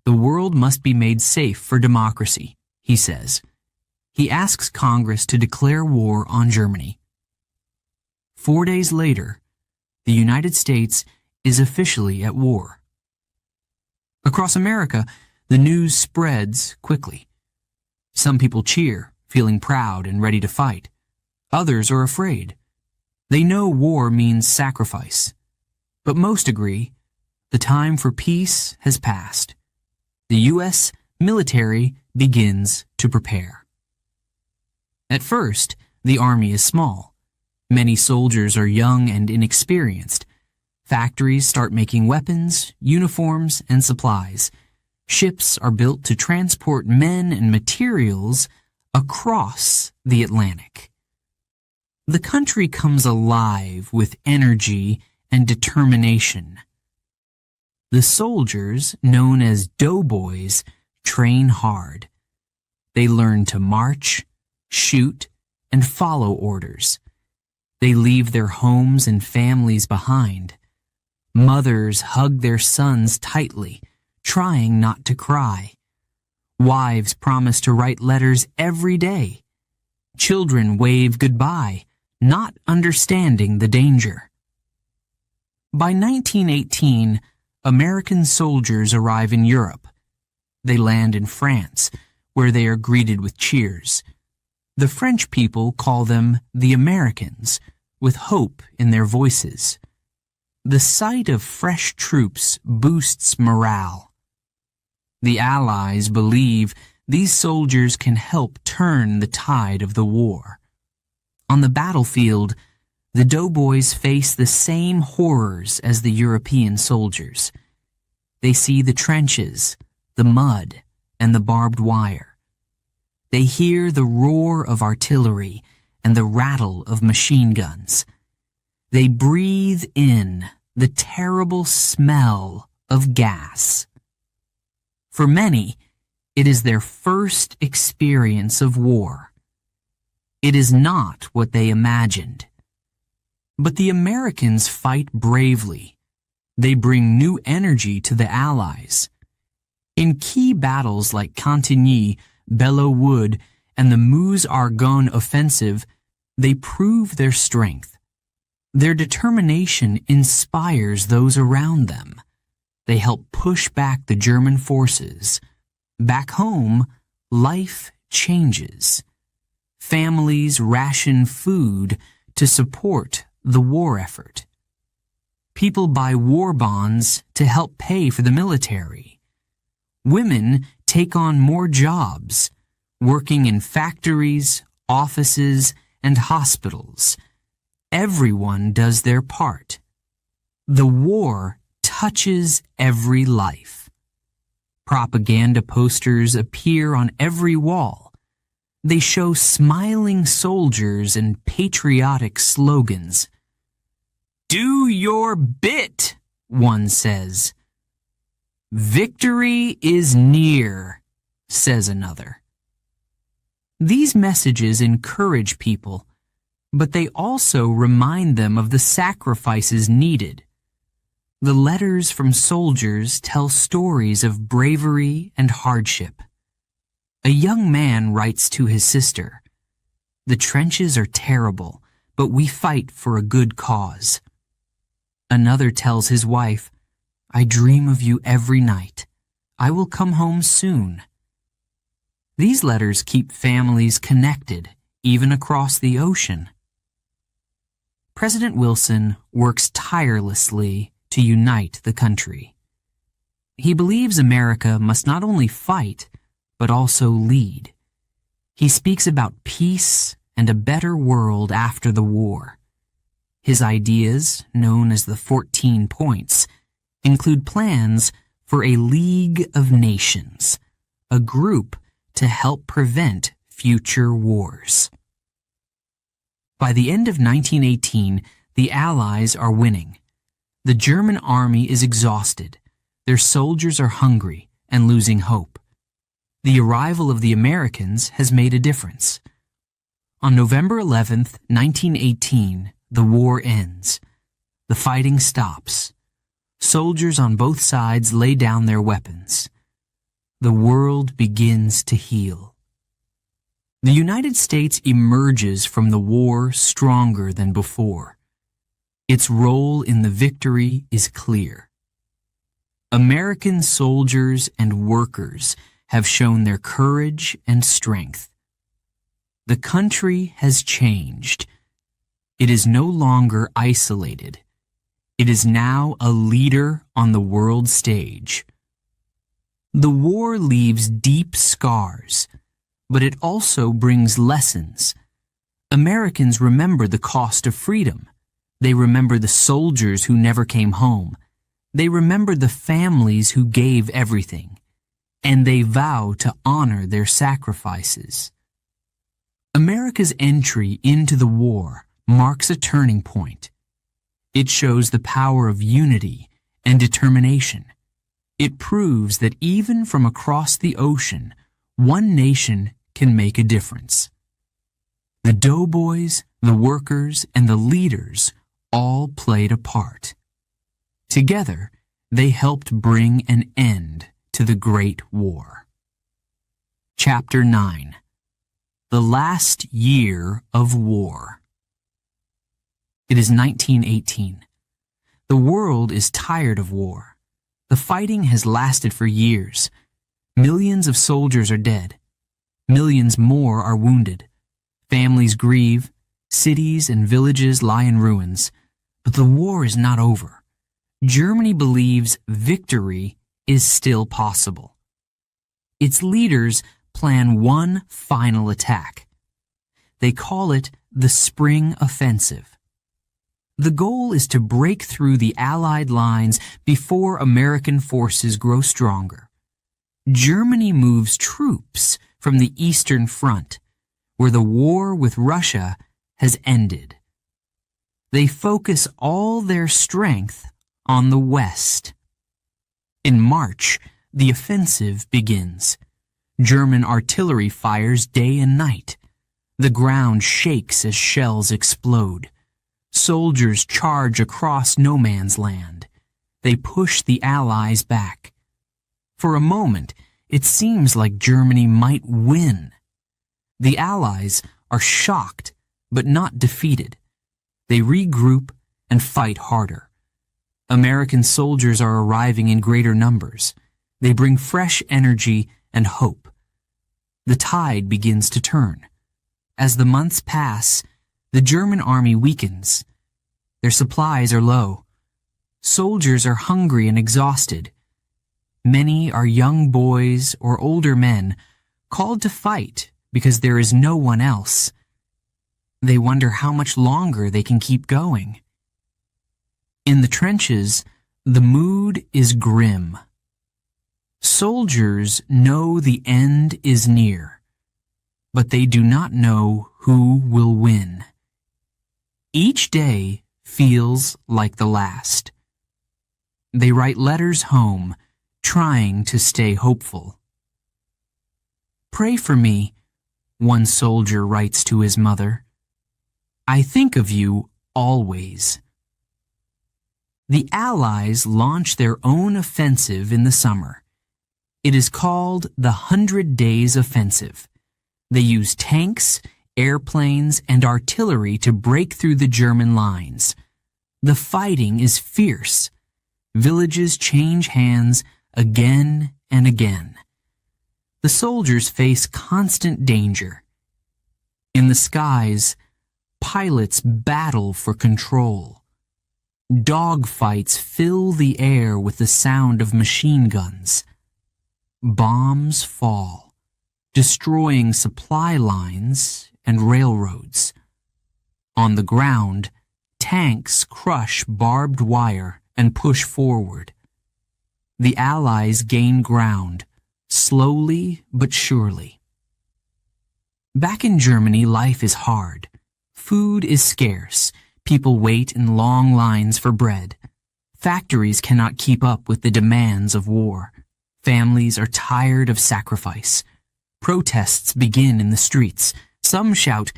The world must be made safe for democracy, he says. He asks Congress to declare war on Germany. 4 days later, the United States is officially at war. Across America, the news spreads quickly. Some people cheer, feeling proud and ready to fight. Others are afraid. They know war means sacrifice. But most agree, the time for peace has passed. The U.S. military begins to prepare. At first, the army is small. Many soldiers are young and inexperienced. Factories start making weapons, uniforms, and supplies. Ships are built to transport men and materials across the Atlantic. The country comes alive with energy and determination. The soldiers, known as doughboys, train hard. They learn to march, shoot, and follow orders. They leave their homes and families behind. Mothers hug their sons tightly, trying not to cry. Wives promise to write letters every day. Children wave goodbye, not understanding the danger. By 1918, American soldiers arrive in Europe. They land in France, where they are greeted with cheers. The French people call them the Americans, with hope in their voices. The sight of fresh troops boosts morale. The Allies believe these soldiers can help turn the tide of the war. On the battlefield, the doughboys face the same horrors as the European soldiers. They see the trenches, the mud, and the barbed wire. They hear the roar of artillery and the rattle of machine guns. They breathe in the terrible smell of gas. For many, it is their first experience of war. It is not what they imagined. But the Americans fight bravely. They bring new energy to the Allies. In key battles like Cantigny, Belleau Wood, and the Meuse-Argonne offensive, they prove their strength. Their determination inspires those around them. They help push back the German forces. Back home, life changes. Families ration food to support the war effort. People buy war bonds to help pay for the military. Women take on more jobs, working in factories, offices, and hospitals. Everyone does their part. The war touches every life. Propaganda posters appear on every wall. They show smiling soldiers and patriotic slogans. "Do your bit," one says. "Victory is near," says another. These messages encourage people, but they also remind them of the sacrifices needed. The letters from soldiers tell stories of bravery and hardship. A young man writes to his sister, "The trenches are terrible, but we fight for a good cause." Another tells his wife, "I dream of you every night. I will come home soon." These letters keep families connected, even across the ocean. President Wilson works tirelessly to unite the country. He believes America must not only fight, but also lead. He speaks about peace and a better world after the war. His ideas, known as the 14 Points, include plans for a League of Nations, a group to help prevent future wars. By the end of 1918, the Allies are winning. The German army is exhausted. Their soldiers are hungry and losing hope. The arrival of the Americans has made a difference. On November 11th, 1918, the war ends. The fighting stops. Soldiers on both sides lay down their weapons. The world begins to heal. The United States emerges from the war stronger than before. Its role in the victory is clear. American soldiers and workers have shown their courage and strength. The country has changed. It is no longer isolated. It is now a leader on the world stage. The war leaves deep scars, but it also brings lessons. Americans remember the cost of freedom. They remember the soldiers who never came home. They remember the families who gave everything. And they vow to honor their sacrifices. America's entry into the war marks a turning point. It shows the power of unity and determination. It proves that even from across the ocean, one nation can make a difference. The doughboys, the workers, and the leaders all played a part. Together, they helped bring an end to the Great War. Chapter 9. The Last Year of War. It is 1918. The world is tired of war. The fighting has lasted for years. Millions of soldiers are dead. Millions more are wounded. Families grieve. Cities and villages lie in ruins. But the war is not over. Germany believes victory is still possible. Its leaders plan one final attack. They call it the Spring Offensive. The goal is to break through the Allied lines before American forces grow stronger. Germany moves troops from the Eastern Front, where the war with Russia has ended. They focus all their strength on the West. In March, the offensive begins. German artillery fires day and night. The ground shakes as shells explode. Soldiers charge across no man's land. They push the Allies back. For a moment, it seems like Germany might win. The Allies are shocked, but not defeated. They regroup and fight harder. American soldiers are arriving in greater numbers. They bring fresh energy and hope. The tide begins to turn. As the months pass, the German army weakens. Their supplies are low. Soldiers are hungry and exhausted. Many are young boys or older men called to fight because there is no one else. They wonder how much longer they can keep going. In the trenches, the mood is grim. Soldiers know the end is near, but they do not know who will win. Each day feels like the last. They write letters home, trying to stay hopeful. "Pray for me," one soldier writes to his mother. "I think of you always." The Allies launch their own offensive in the summer. It is called the 100 Days Offensive. They use tanks, airplanes, and artillery to break through the German lines. The fighting is fierce. Villages change hands again and again. The soldiers face constant danger. In the skies, pilots battle for control. Dogfights fill the air with the sound of machine guns. Bombs fall, destroying supply lines and railroads. On the ground, tanks crush barbed wire and push forward. The Allies gain ground, slowly but surely. Back in Germany, life is hard. Food is scarce. People wait in long lines for bread. Factories cannot keep up with the demands of war. Families are tired of sacrifice. Protests begin in the streets. Some shout,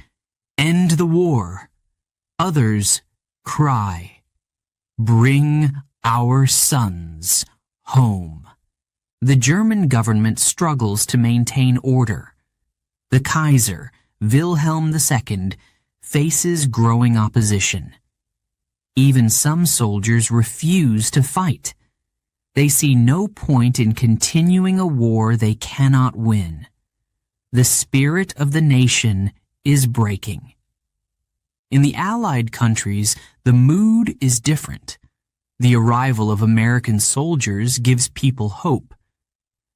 "End the war." Others cry, "Bring our sons home." The German government struggles to maintain order. The Kaiser, Wilhelm II, faces growing opposition. Even some soldiers refuse to fight. They see no point in continuing a war they cannot win. The spirit of the nation is breaking. In the Allied countries, the mood is different. The arrival of American soldiers gives people hope.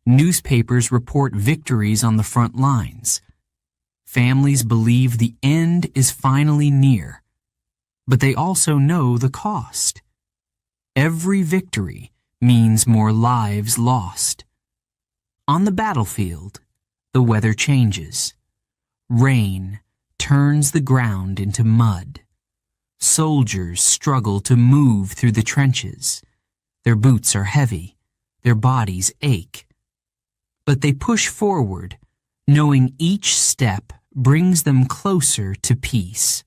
Newspapers report victories on the front lines. Families believe the end is finally near, but they also know the cost. Every victory means more lives lost. On the battlefield, the weather changes. Rain turns the ground into mud. Soldiers struggle to move through the trenches. Their boots are heavy. Their bodies ache. But they push forward, knowing each step brings them closer to peace.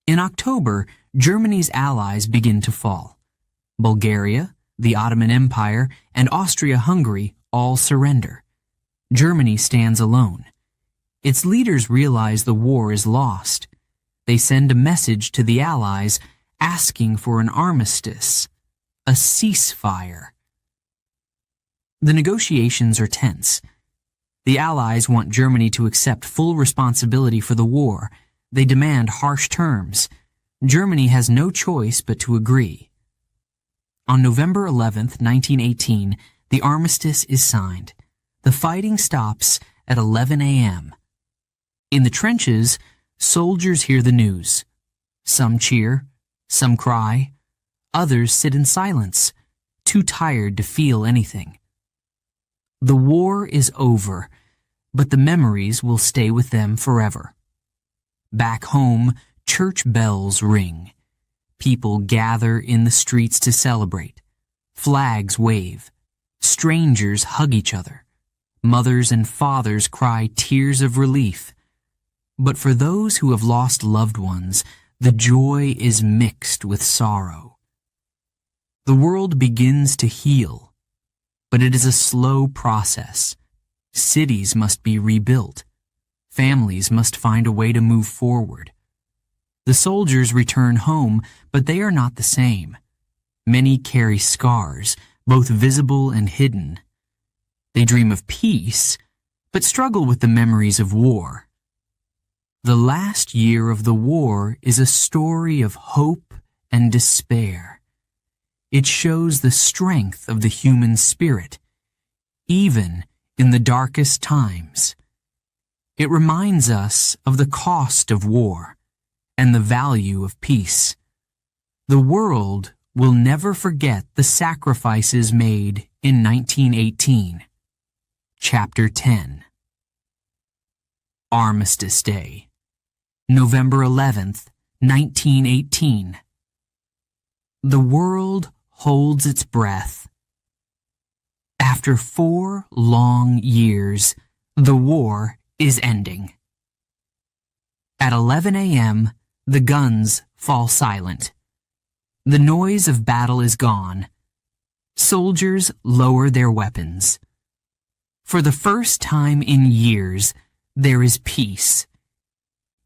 In October, Germany's allies begin to fall. Bulgaria, the Ottoman Empire, and Austria-Hungary all surrender. Germany stands alone. Its leaders realize the war is lost. They send a message to the Allies asking for an armistice, a ceasefire. The negotiations are tense. The Allies want Germany to accept full responsibility for the war. They demand harsh terms. Germany has no choice but to agree. On November 11, 1918, the armistice is signed. The fighting stops at 11 a.m. In the trenches, soldiers hear the news. Some cheer, some cry, others sit in silence, too tired to feel anything. The war is over, but the memories will stay with them forever. Back home, church bells ring. People gather in the streets to celebrate. Flags wave. Strangers hug each other. Mothers and fathers cry tears of relief. But for those who have lost loved ones, the joy is mixed with sorrow. The world begins to heal, but it is a slow process. Cities must be rebuilt. Families must find a way to move forward. The soldiers return home, but they are not the same. Many carry scars, both visible and hidden. They dream of peace, but struggle with the memories of war. The last year of the war is a story of hope and despair. It shows the strength of the human spirit, even in the darkest times. It reminds us of the cost of war and the value of peace. The world will never forget the sacrifices made in 1918. Chapter 10. Armistice Day, November 11th, 1918. The world holds its breath. After 4 long years, the war is ending. At 11 a.m., the guns fall silent. The noise of battle is gone. Soldiers lower their weapons. For the first time in years, there is peace.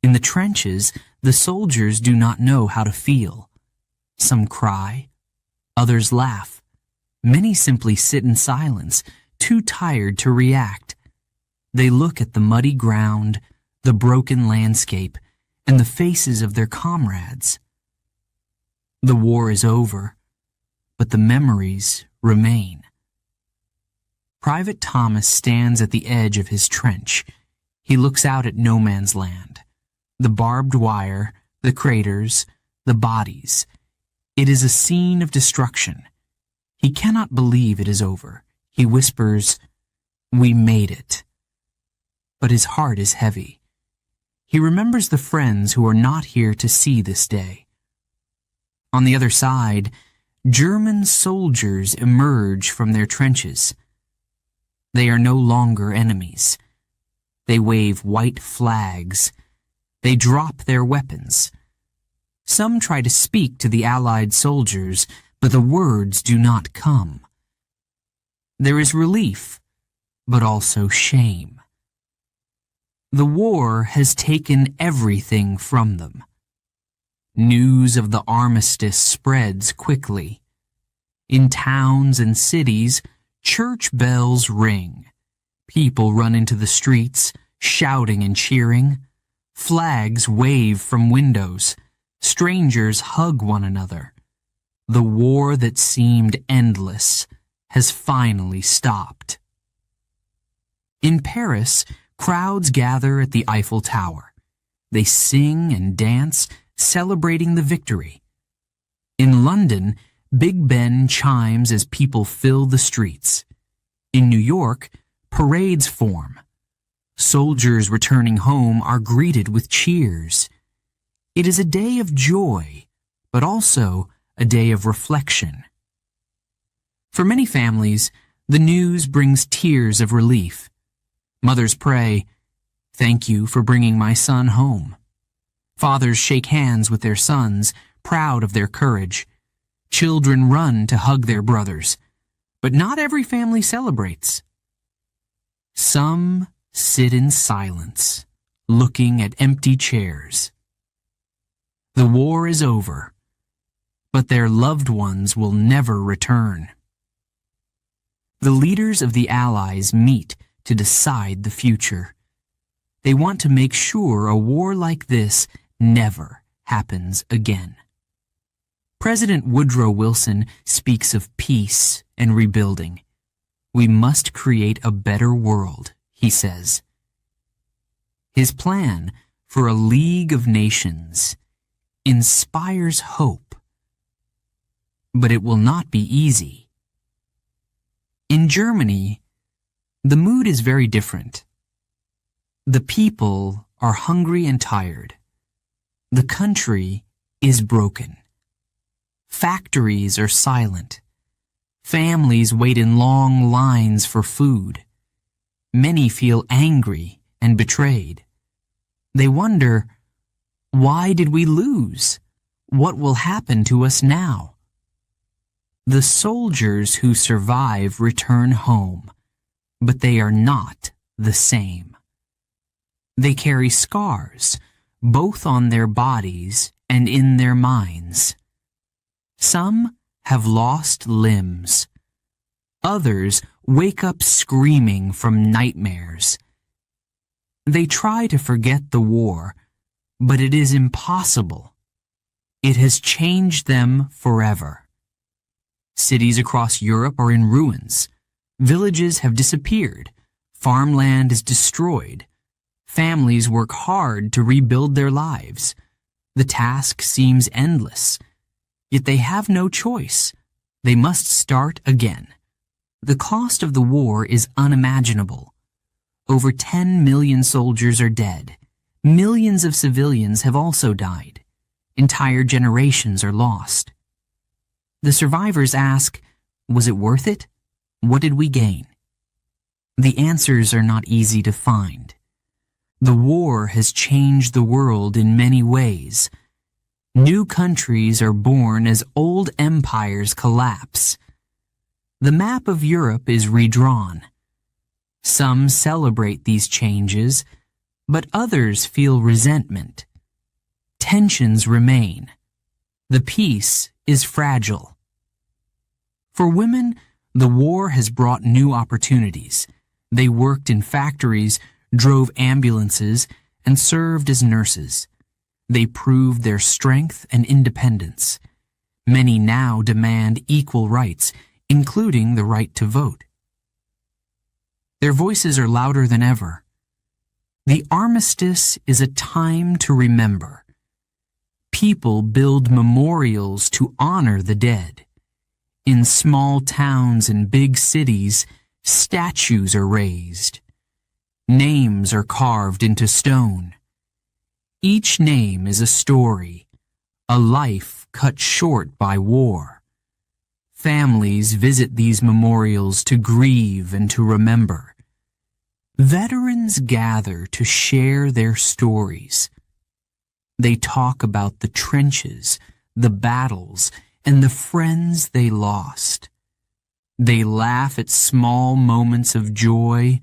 In the trenches, the soldiers do not know how to feel. Some cry, others laugh. Many simply sit in silence, too tired to react. They look at the muddy ground, the broken landscape, and the faces of their comrades. The war is over, but the memories remain. Private Thomas stands at the edge of his trench. He looks out at no man's land. The barbed wire, the craters, the bodies. It is a scene of destruction. He cannot believe it is over. He whispers, "We made it." But his heart is heavy. He remembers the friends who are not here to see this day. On the other side, German soldiers emerge from their trenches. They are no longer enemies. They wave white flags. They drop their weapons. Some try to speak to the Allied soldiers, but the words do not come. There is relief, but also shame. The war has taken everything from them. News of the armistice spreads quickly. In towns and cities, church bells ring. People run into the streets, shouting and cheering. Flags wave from windows. Strangers hug one another. The war that seemed endless has finally stopped. In Paris, crowds gather at the Eiffel Tower. They sing and dance, celebrating the victory. In London, Big Ben chimes as people fill the streets. In New York, parades form. Soldiers returning home are greeted with cheers. It is a day of joy, but also a day of reflection. For many families, the news brings tears of relief. Mothers pray, "Thank you for bringing my son home." Fathers shake hands with their sons, proud of their courage. Children run to hug their brothers, but not every family celebrates. Some sit in silence, looking at empty chairs. The war is over, but their loved ones will never return. The leaders of the Allies meet to decide the future. They want to make sure a war like this never happens again. President Woodrow Wilson speaks of peace and rebuilding. We must create a better world, he says. His plan for a League of Nations inspires hope, but it will not be easy. In Germany, the mood is very different. The people are hungry and tired. The country is broken. Factories are silent. Families wait in long lines for food. Many feel angry and betrayed. They wonder, why did we lose? What will happen to us now? The soldiers who survive return home, but they are not the same. They carry scars, both on their bodies and in their minds. Some have lost limbs. Others wake up screaming from nightmares. They try to forget the war, but it is impossible. It has changed them forever. Cities across Europe are in ruins. Villages have disappeared. Farmland is destroyed. Families work hard to rebuild their lives. The task seems endless. Yet they have no choice. They must start again. The cost of the war is unimaginable. Over 10 million soldiers are dead. Millions of civilians have also died. Entire generations are lost. The survivors ask, was it worth it? What did we gain? The answers are not easy to find. The war has changed the world in many ways. New countries are born as old empires collapse. The map of Europe is redrawn. Some celebrate these changes, but others feel resentment. Tensions remain. The peace is fragile. For women, the war has brought new opportunities. They worked in factories, drove ambulances, and served as nurses. They proved their strength and independence. Many now demand equal rights, including the right to vote. Their voices are louder than ever. The armistice is a time to remember. People build memorials to honor the dead. In small towns and big cities, statues are raised. Names are carved into stone. Each name is a story, a life cut short by war. Families visit these memorials to grieve and to remember. Veterans gather to share their stories. They talk about the trenches, the battles, and the friends they lost. They laugh at small moments of joy,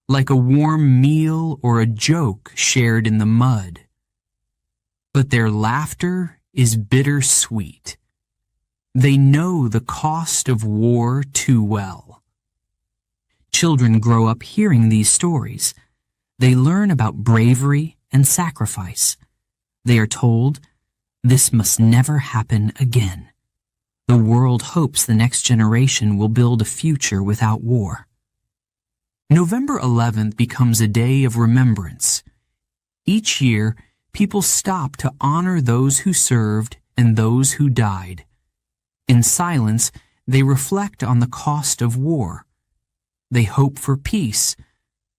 like a warm meal or a joke shared in the mud. But their laughter is bittersweet. They know the cost of war too well. Children grow up hearing these stories. They learn about bravery and sacrifice. They are told, this must never happen again. The world hopes the next generation will build a future without war. November 11th becomes a day of remembrance. Each year, people stop to honor those who served and those who died. In silence, they reflect on the cost of war. They hope for peace,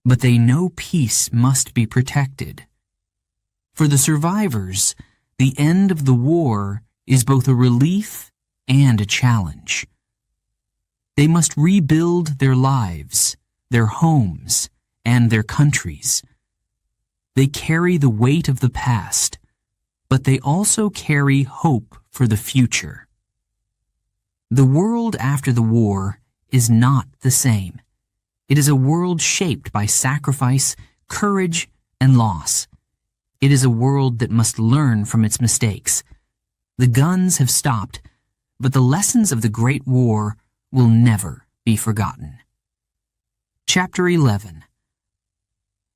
but they know peace must be protected. For the survivors, the end of the war is both a relief and a challenge. They must rebuild their lives, their homes, and their countries. They carry the weight of the past, but they also carry hope for the future. The world after the war is not the same. It is a world shaped by sacrifice, courage, and loss. It is a world that must learn from its mistakes. The guns have stopped, but the lessons of the Great War will never be forgotten. Chapter 11.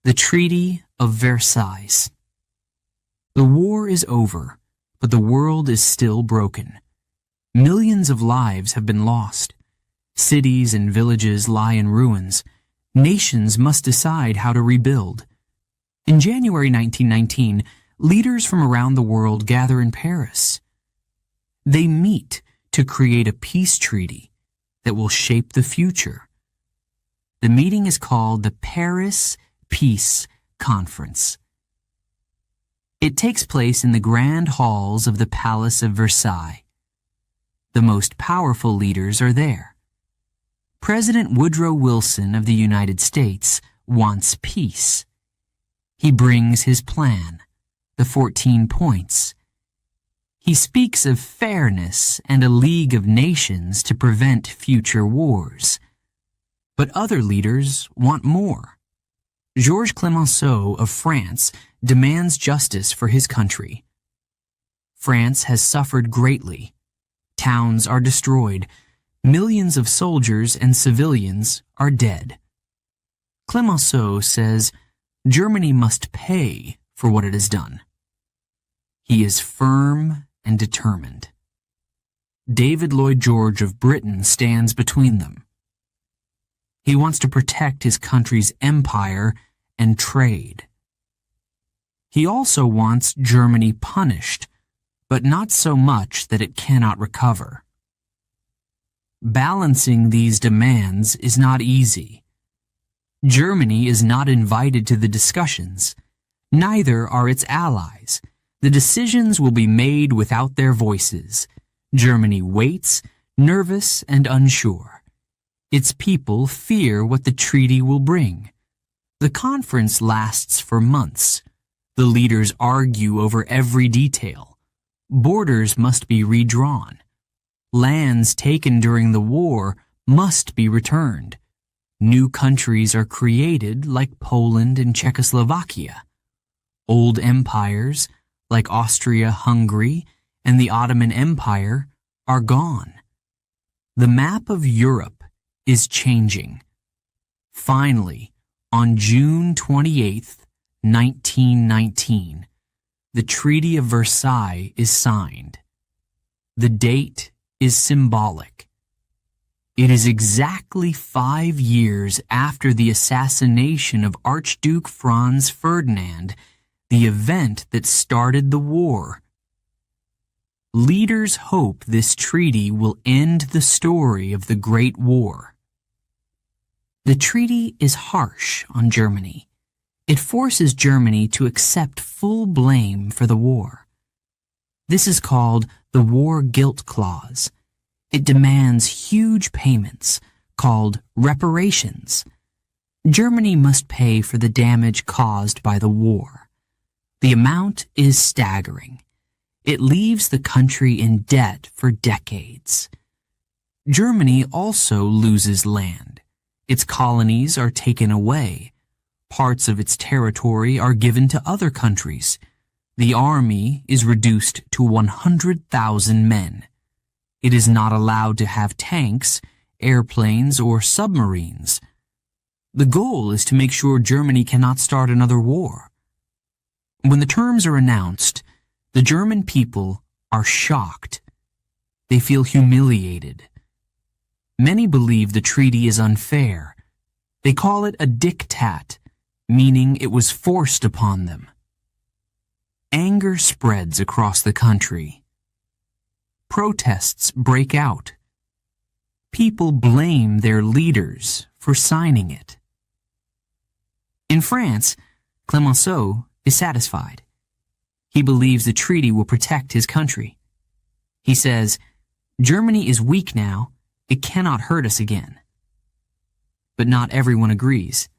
The Treaty of Versailles. The war is over, but the world is still broken. Millions of lives have been lost. Cities and villages lie in ruins. Nations must decide how to rebuild. In January 1919, leaders from around the world gather in Paris. They meet to create a peace treaty that will shape the future. The meeting is called the Paris Peace Conference. It takes place in the grand halls of the Palace of Versailles. The most powerful leaders are there. President Woodrow Wilson of the United States wants peace. He brings his plan, the 14 points. He speaks of fairness and a League of Nations to prevent future wars. But other leaders want more. Georges Clemenceau of France demands justice for his country. France has suffered greatly. Towns are destroyed. Millions of soldiers and civilians are dead. Clemenceau says Germany must pay for what it has done. He is firm and determined. David Lloyd George of Britain stands between them. He wants to protect his country's empire and trade. He also wants Germany punished, but not so much that it cannot recover. Balancing these demands is not easy. Germany is not invited to the discussions. Neither are its allies. The decisions will be made without their voices. Germany waits, nervous and unsure. Its people fear what the treaty will bring. The conference lasts for months. The leaders argue over every detail. Borders must be redrawn. Lands taken during the war must be returned. New countries are created like Poland and Czechoslovakia. Old empires like Austria-Hungary and the Ottoman Empire are gone. The map of Europe is changing. Finally, on June 28, 1919, the Treaty of Versailles is signed. The date is symbolic. It is exactly 5 years after the assassination of Archduke Franz Ferdinand, the event that started the war. Leaders hope this treaty will end the story of the Great War. The treaty is harsh on Germany. It forces Germany to accept full blame for the war. This is called the War Guilt Clause. It demands huge payments, called reparations. Germany must pay for the damage caused by the war. The amount is staggering. It leaves the country in debt for decades. Germany also loses land. Its colonies are taken away. Parts of its territory are given to other countries. The army is reduced to 100,000 men. It is not allowed to have tanks, airplanes, or submarines. The goal is to make sure Germany cannot start another war. When the terms are announced, the German people are shocked. They feel humiliated. Many believe the treaty is unfair. They call it a diktat, meaning it was forced upon them. Anger spreads across the country. Protests break out. People blame their leaders for signing it. In France, Clemenceau is satisfied. He believes the treaty will protect his country. He says, "Germany is weak now. It cannot hurt us again." But not everyone agrees.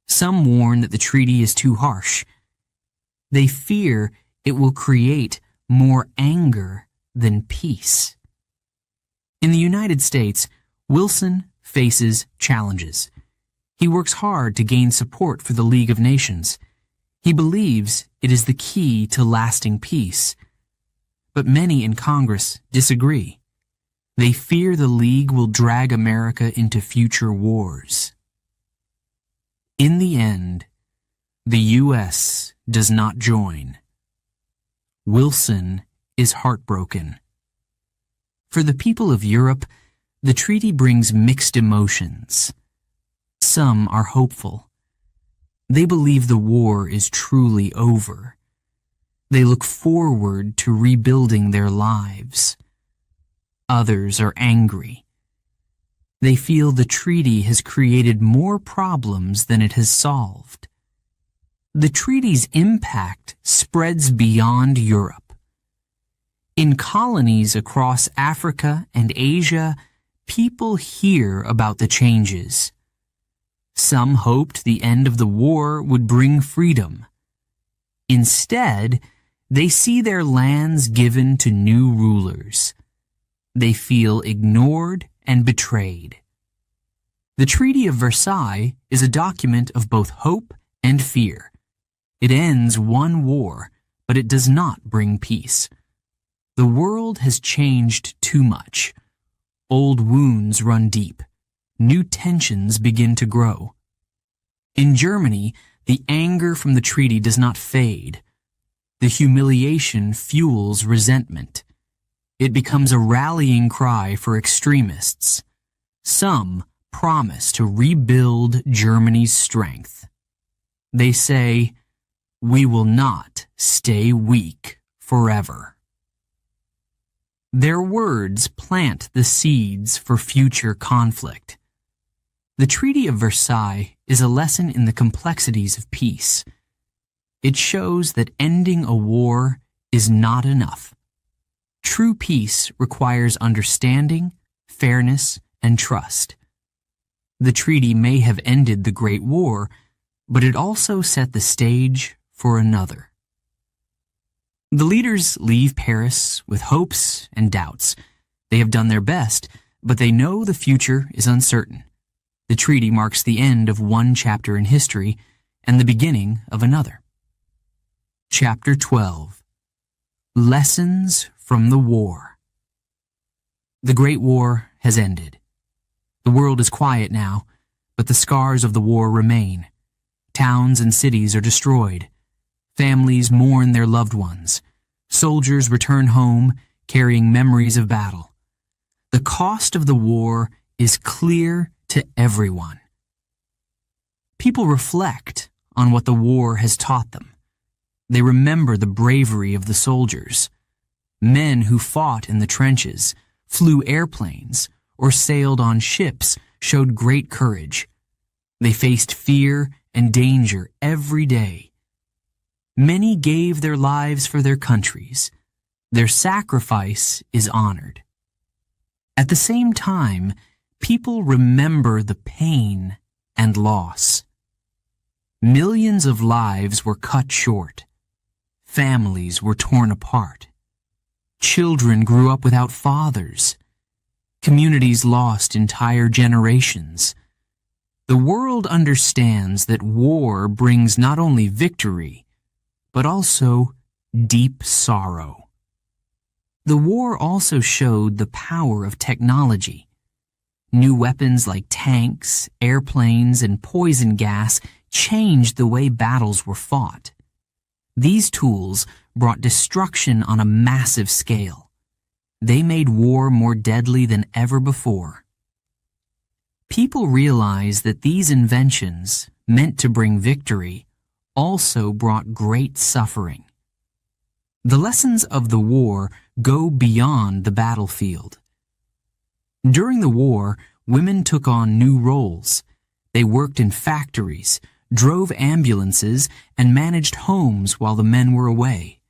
Some warn that the treaty is too harsh. They fear it will create more anger than peace. In the United States, Wilson faces challenges. He works hard to gain support for the League of Nations. He believes it is the key to lasting peace. But many in Congress disagree. They fear the League will drag America into future wars. In the end, the U.S. does not join. Wilson is heartbroken. For the people of Europe, the treaty brings mixed emotions. Some are hopeful. They believe the war is truly over. They look forward to rebuilding their lives. Others are angry. They feel the treaty has created more problems than it has solved. The treaty's impact spreads beyond Europe. In colonies across Africa and Asia, people hear about the changes. Some hoped the end of the war would bring freedom. Instead, they see their lands given to new rulers. They feel ignored and betrayed. The Treaty of Versailles is a document of both hope and fear. It ends one war, but it does not bring peace. The world has changed too much. Old wounds run deep. New tensions begin to grow. In Germany, the anger from the treaty does not fade. The humiliation fuels resentment. It becomes a rallying cry for extremists. Some promise to rebuild Germany's strength. They say, "We will not stay weak forever." Their words plant the seeds for future conflict. The Treaty of Versailles is a lesson in the complexities of peace. It shows that ending a war is not enough. True peace requires understanding, fairness, and trust. The treaty may have ended the Great War, but it also set the stage for another. The leaders leave Paris with hopes and doubts. They have done their best, but they know the future is uncertain. The treaty marks the end of one chapter in history and the beginning of another. Chapter 12. Lessons from the War. The Great War has ended. The world is quiet now, but the scars of the war remain. Towns and cities are destroyed. Families mourn their loved ones. Soldiers return home, carrying memories of battle. The cost of the war is clear to everyone. People reflect on what the war has taught them. They remember the bravery of the soldiers. Men who fought in the trenches, flew airplanes, or sailed on ships showed great courage. They faced fear and danger every day. Many gave their lives for their countries. Their sacrifice is honored. At the same time, people remember the pain and loss. Millions of lives were cut short. Families were torn apart. Children grew up without fathers. Communities lost entire generations. The world understands that war brings not only victory, but also deep sorrow. The war also showed the power of technology. New weapons like tanks, airplanes, and poison gas changed the way battles were fought. These tools brought destruction on a massive scale. They made war more deadly than ever before. People realized that these inventions, meant to bring victory, also brought great suffering. The lessons of the war go beyond the battlefield. During the war, women took on new roles. They worked in factories, drove ambulances, and managed homes while the men were away.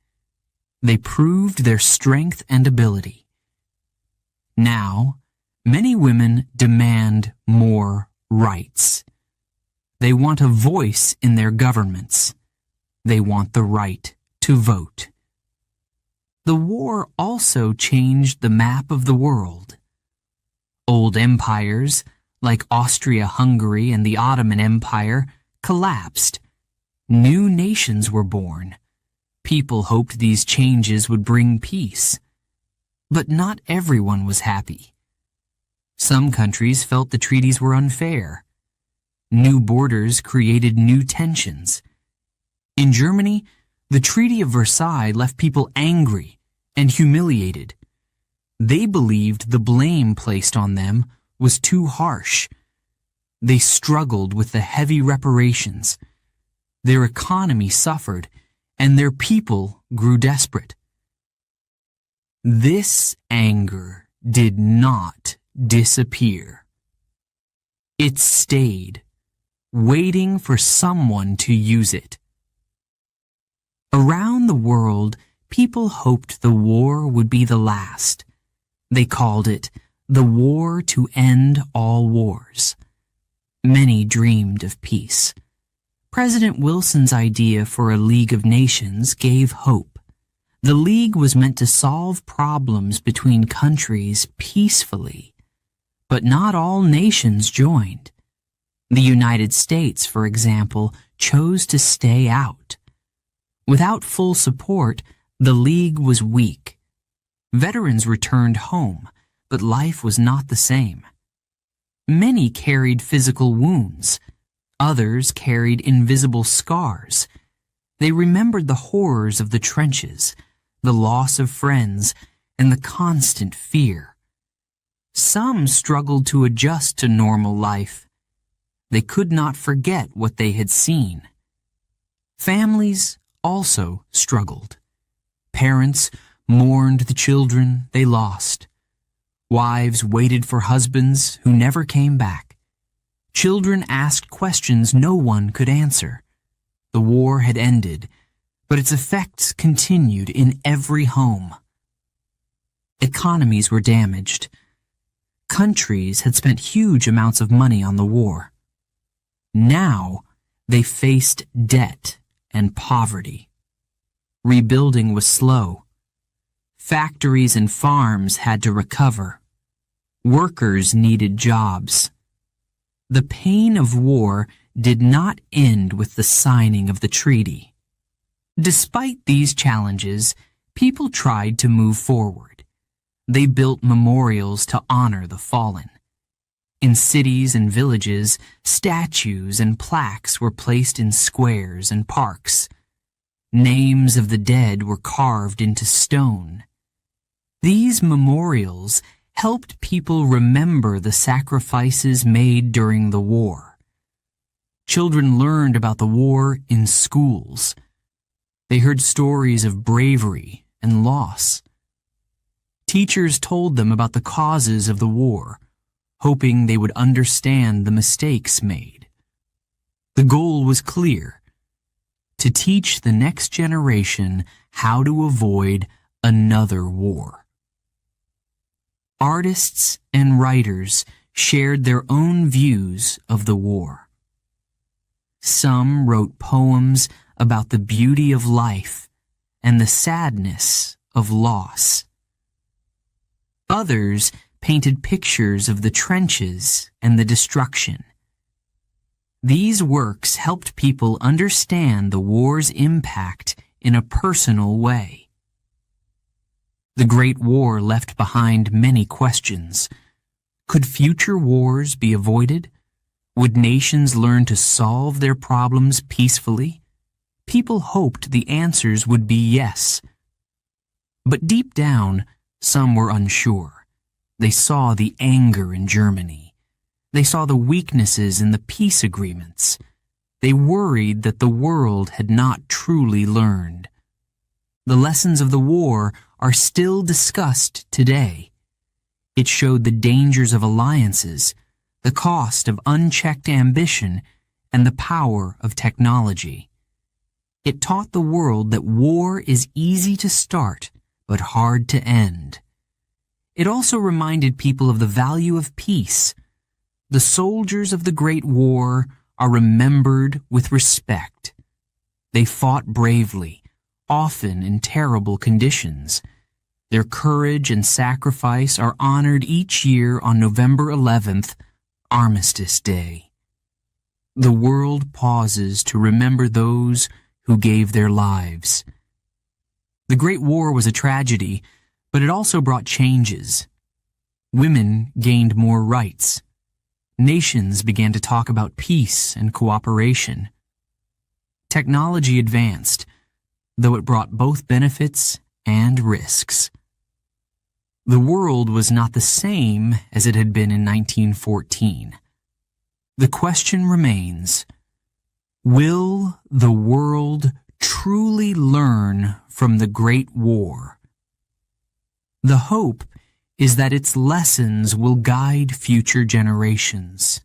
They proved their strength and ability. Now, many women demand more rights. They want a voice in their governments. They want the right to vote. The war also changed the map of the world. Old empires, like Austria-Hungary and the Ottoman Empire, collapsed. New nations were born. People hoped these changes would bring peace. But not everyone was happy. Some countries felt the treaties were unfair. New borders created new tensions. In Germany, the Treaty of Versailles left people angry and humiliated. They believed the blame placed on them was too harsh. They struggled with the heavy reparations. Their economy suffered, and their people grew desperate. This anger did not disappear. It stayed, waiting for someone to use it. Around the world, people hoped the war would be the last. They called it the war to end all wars. Many dreamed of peace. President Wilson's idea for a League of Nations gave hope. The League was meant to solve problems between countries peacefully, but not all nations joined. The United States, for example, chose to stay out. Without full support, the League was weak. Veterans returned home, but life was not the same. Many carried physical wounds. Others carried invisible scars. They remembered the horrors of the trenches, the loss of friends, and the constant fear. Some struggled to adjust to normal life. They could not forget what they had seen. Families also struggled. Parents mourned the children they lost. Wives waited for husbands who never came back. Children asked questions no one could answer. The war had ended, but its effects continued in every home. Economies were damaged. Countries had spent huge amounts of money on the war. Now they faced debt and poverty. Rebuilding was slow. Factories and farms had to recover. Workers needed jobs. The pain of war did not end with the signing of the treaty. Despite these challenges, people tried to move forward. They built memorials to honor the fallen. In cities and villages, statues and plaques were placed in squares and parks. Names of the dead were carved into stone. These memorials helped people remember the sacrifices made during the war. Children learned about the war in schools. They heard stories of bravery and loss. Teachers told them about the causes of the war, hoping they would understand the mistakes made. The goal was clear: to teach the next generation how to avoid another war. Artists and writers shared their own views of the war. Some wrote poems about the beauty of life and the sadness of loss. Others painted pictures of the trenches and the destruction. These works helped people understand the war's impact in a personal way. The Great War left behind many questions. Could future wars be avoided? Would nations learn to solve their problems peacefully? People hoped the answers would be yes. But deep down, some were unsure. They saw the anger in Germany. They saw the weaknesses in the peace agreements. They worried that the world had not truly learned. The lessons of the war are still discussed today. It showed the dangers of alliances, the cost of unchecked ambition, and the power of technology. It taught the world that war is easy to start, but hard to end. It also reminded people of the value of peace. The soldiers of the Great War are remembered with respect. They fought bravely, often in terrible conditions. Their courage and sacrifice are honored each year on November 11th, Armistice Day. The world pauses to remember those who gave their lives. The Great War was a tragedy, but it also brought changes. Women gained more rights. Nations began to talk about peace and cooperation. Technology advanced, though it brought both benefits and risks. The world was not the same as it had been in 1914. The question remains, will the world truly learn from the Great War? The hope is that its lessons will guide future generations.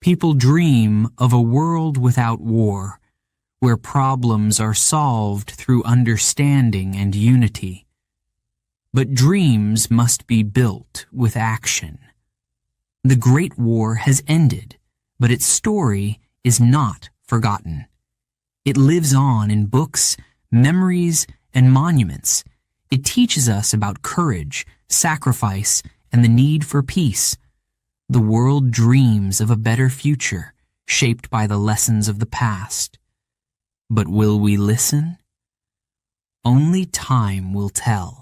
People dream of a world without war, where problems are solved through understanding and unity. But dreams must be built with action. The Great War has ended, but its story is not forgotten. It lives on in books, memories, and monuments. It teaches us about courage, sacrifice, and the need for peace. The world dreams of a better future, shaped by the lessons of the past. But will we listen? Only time will tell.